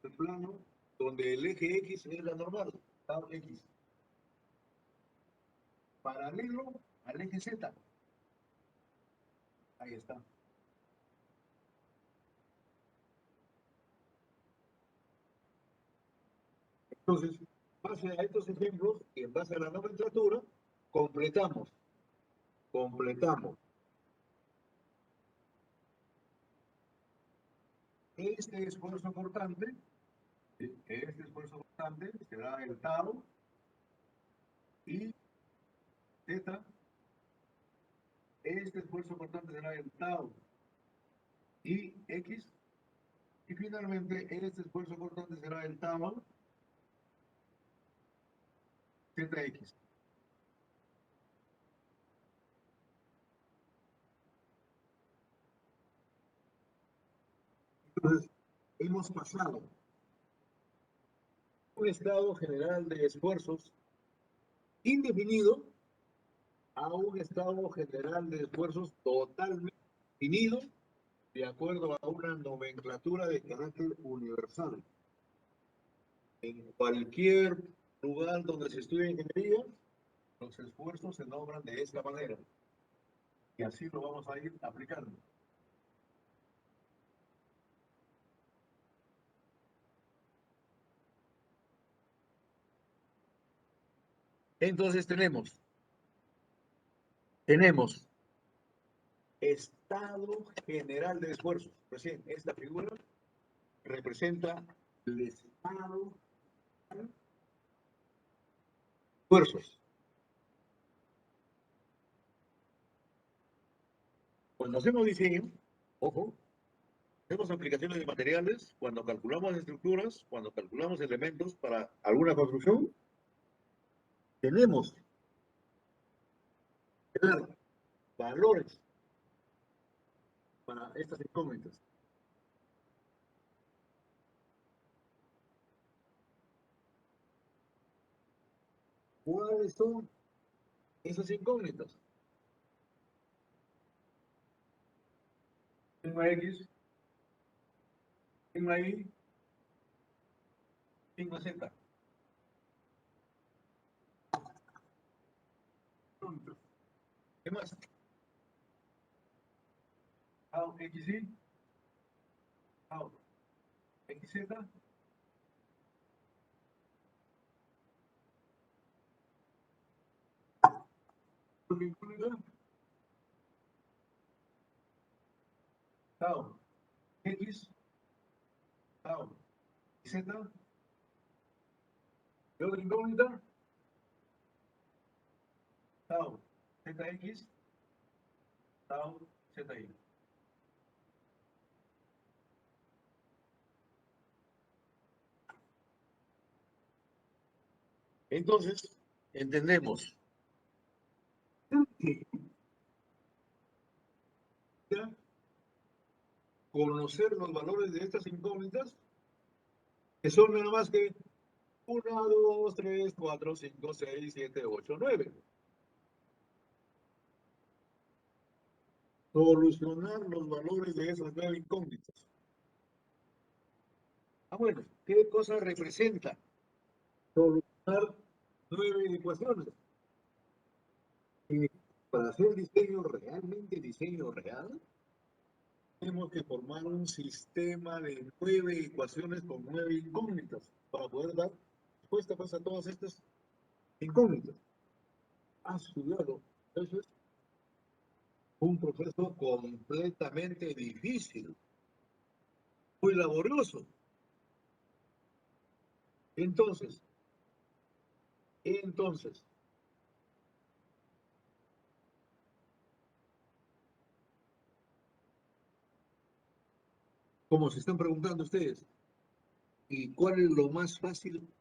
El plano donde el eje X es la normal. Tau X. Paralelo al eje Z. Ahí está. Entonces, base a estos ejemplos y en base a la nomenclatura, completamos. Este esfuerzo cortante será el tau y zeta. Este esfuerzo cortante será el tau y x. Y finalmente, este esfuerzo cortante será el tau zx. Entonces, hemos pasado un estado general de esfuerzos indefinido a un estado general de esfuerzos totalmente definido de acuerdo a una nomenclatura de carácter universal. En cualquier lugar donde se estudie ingeniería, los esfuerzos se nombran de esta manera. Y así lo vamos a ir aplicando. Entonces tenemos estado general de esfuerzos. Recién, esta figura representa el estado de esfuerzos. Cuando hacemos diseño, ojo, hacemos aplicaciones de materiales, cuando calculamos estructuras, cuando calculamos elementos para alguna construcción, tenemos que dar valores para estas incógnitas. ¿Cuáles son esas incógnitas? Sigma X, sigma Y, sigma Z. ¿Qué más? Tau XY, tau XZ, tau X, tau Z, y otra incógnita, tau ZX, tau ZY. Entonces, entendemos que conocer los valores de estas incógnitas, que son nada más que 1, 2, 3, 4, 5, 6, 7, 8, 9. Solucionar los valores de esas 9 incógnitas. Bueno, ¿qué cosa representa solucionar 9 ecuaciones? Y para hacer diseño realmente diseño real, tenemos que formar un sistema de 9 ecuaciones con 9 incógnitas para poder dar respuesta pues, a todas estas incógnitas. ¿Has estudiado? Eso es un proceso completamente difícil, muy laborioso. Entonces, como se están preguntando ustedes, ¿y cuál es lo más fácil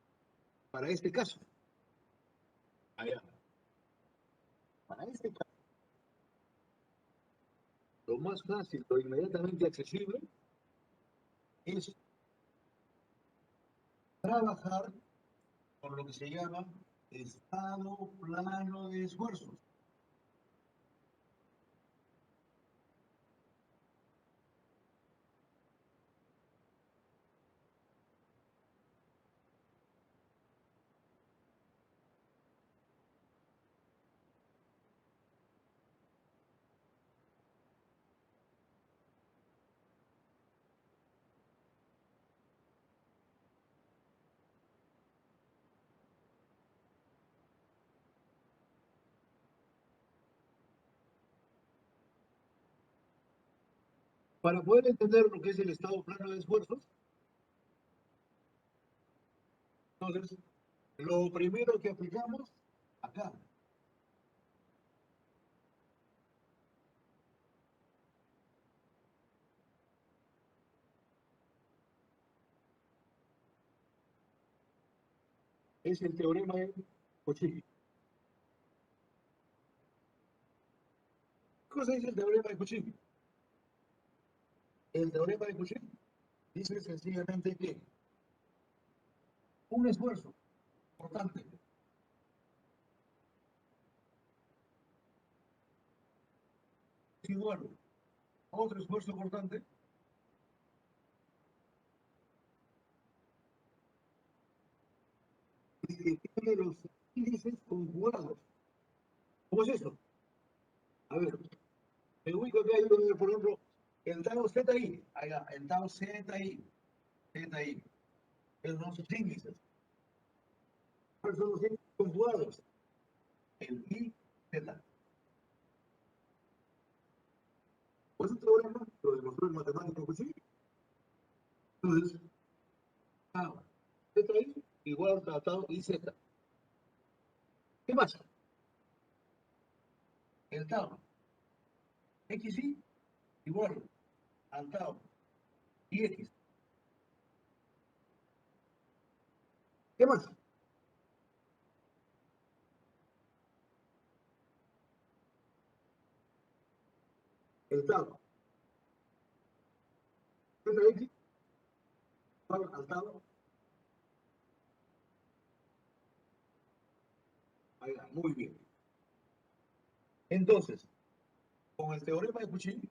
para este caso? Allá. Para este caso, lo más fácil, lo inmediatamente accesible, es trabajar con lo que se llama estado plano de esfuerzos. Para poder entender lo que es el estado plano de esfuerzos, entonces, lo primero que aplicamos acá. Es el teorema de Cauchy. ¿Qué cosa dice el teorema de Cauchy? El teorema de Cauchy dice sencillamente que un esfuerzo importante es igual a otro esfuerzo importante que tiene los índices conjugados. ¿Cómo es eso? A ver, me ubico acá, yo, por ejemplo, el tau ZI, el tau ZI, esos son sus índices. ¿Cuáles son los índices conjugados? El I, Z. Pues este teorema lo demostró el matemático que sí. Entonces, tau ZI igual a tau IZ. ¿Qué pasa? El tau XI igual al tau IX. ¿Qué más? El tau ZX igual al tau. Ahí va, muy bien. Entonces, con el teorema de Cauchy,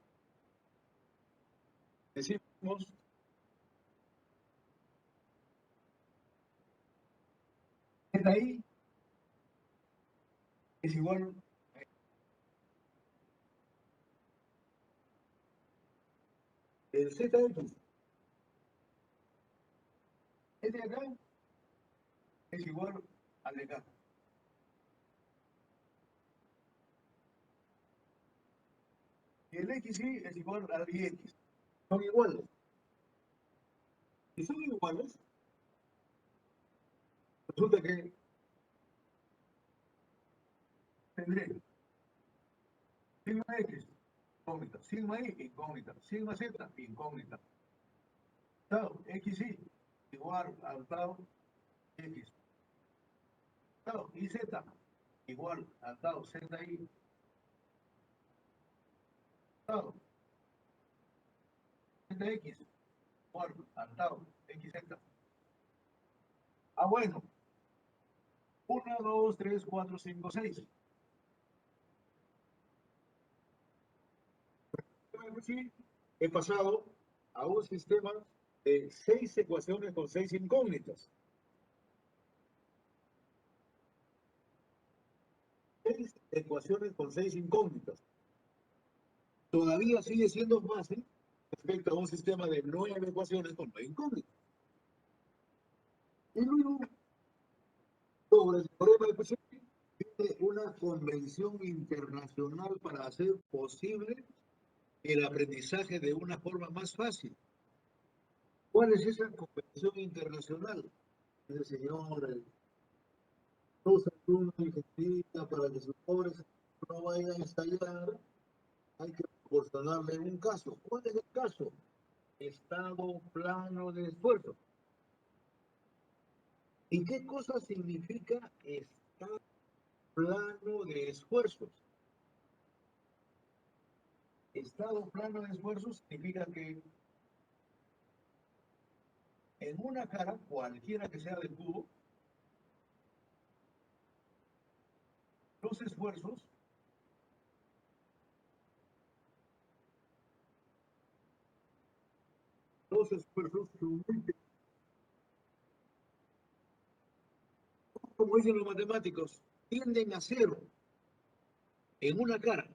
decimos ZI es igual a el ZX. Este de acá es igual al de acá. Y el XY es igual al IX. Son iguales. Si son iguales, resulta que tendré sigma X, incógnita, sigma Y, incógnita, sigma Z, incógnita. Tau XY igual al tau X. Tau IZ igual al tau ZI. Tau ZX igual al tau XZ. Ah, bueno. 1, 2, 3, 4, 5, 6. Sí, he pasado a un sistema de 6 ecuaciones con 6 incógnitas. 6 ecuaciones con 6 incógnitas. Todavía sigue siendo fácil respecto a un sistema de 9 ecuaciones con 9 incógnitas. Y luego, sobre el teorema de Cauchy, tiene una convención internacional para hacer posible el aprendizaje de una forma más fácil. ¿Cuál es esa convención internacional? Dice el señor, todos alumnos de ingeniería para que sus pobres no vayan a estallar, hay que proporcionarle un caso. ¿Cuál es el caso? Estado plano de esfuerzo. ¿Y qué cosa significa estado plano de esfuerzos? Estado plano de esfuerzos significa que en una cara, cualquiera que sea del cubo, los esfuerzos como dicen los matemáticos, tienden a cero en una cara.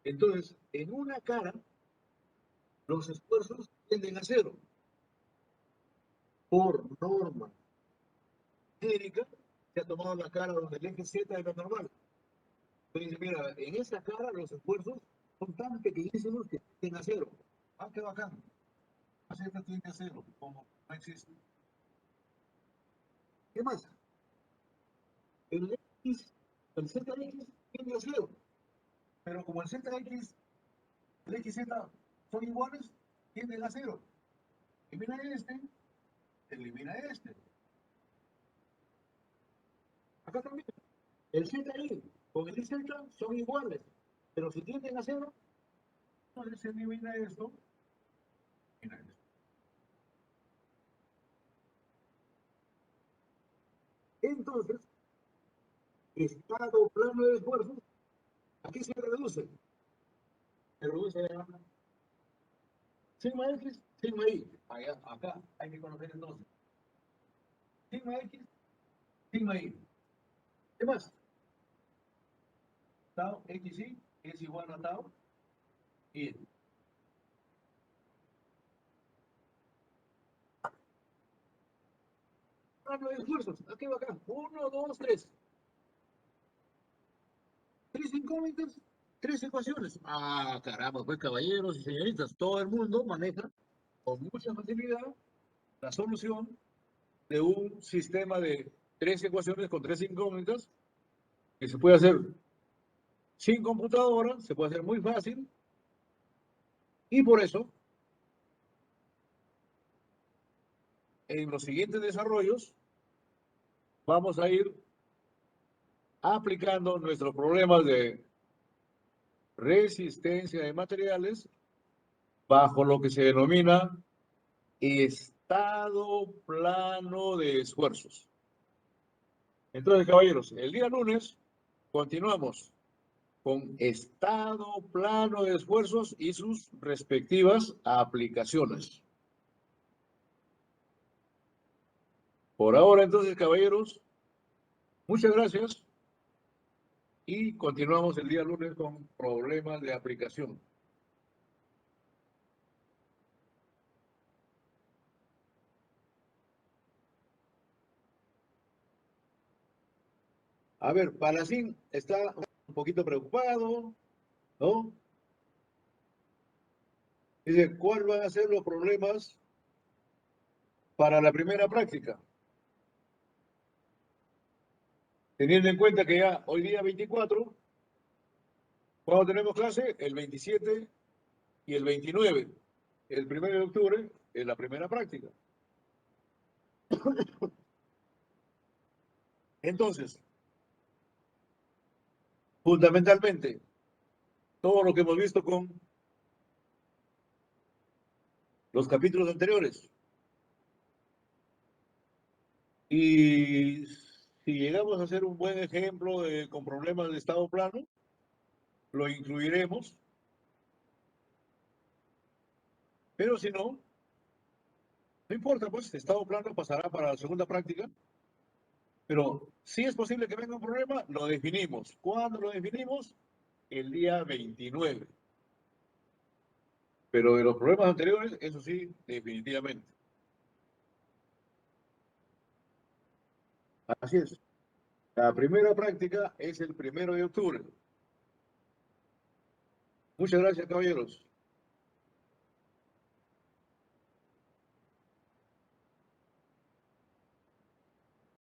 Entonces, en una cara, los esfuerzos tienden a cero. Por norma genérica, se ha tomado la cara donde el eje Z es lo normal. Entonces, mira, en esa cara los esfuerzos son tan pequeñísimos que tienen a cero. Ah, qué bacán. La Z tiene a cero, como no existe. ¿Qué más? El X, el ZX tiene a cero. Pero como el ZX, el XZ son iguales, tienden a cero. Elimina este, elimina este. Acá también. El ZY con el IZ son iguales, pero si tienden a cero, entonces se elimina esto. Elimina esto. Entonces, estado plano de esfuerzos, aquí se reduce. Se reduce a sigma X, sigma Y. Allá, acá hay que conocer entonces. Sigma X, sigma Y. ¿Qué más? Tau XY es igual a tau Y. Plano de esfuerzos, aquí va acá. 1, 2, 3. 3 incógnitas, 3 ecuaciones. Ah, caramba, pues caballeros y señoritas, todo el mundo maneja con mucha facilidad la solución de un sistema de 3 ecuaciones con 3 incógnitas que se puede hacer sin computadora, se puede hacer muy fácil y por eso en los siguientes desarrollos vamos a ir aplicando nuestros problemas de resistencia de materiales bajo lo que se denomina estado plano de esfuerzos. Entonces, caballeros, el día lunes continuamos con estado plano de esfuerzos y sus respectivas aplicaciones. Por ahora, entonces, caballeros, muchas gracias y continuamos el día lunes con problemas de aplicación. A ver, Palacín está un poquito preocupado, ¿no? Dice, ¿cuáles van a ser los problemas para la primera práctica? Teniendo en cuenta que ya hoy día 24, cuando tenemos clase, el 27 y el 29, el 1 de octubre, es la primera práctica. Entonces, fundamentalmente, todo lo que hemos visto con los capítulos anteriores. Y si llegamos a hacer un buen ejemplo con problemas de estado plano, lo incluiremos. Pero si no, no importa, pues, estado plano pasará para la segunda práctica. Pero si es posible que venga un problema, lo definimos. ¿Cuándo lo definimos? El día 29. Pero de los problemas anteriores, eso sí, definitivamente. Así es. La primera práctica es el 1 de octubre. Muchas gracias, caballeros.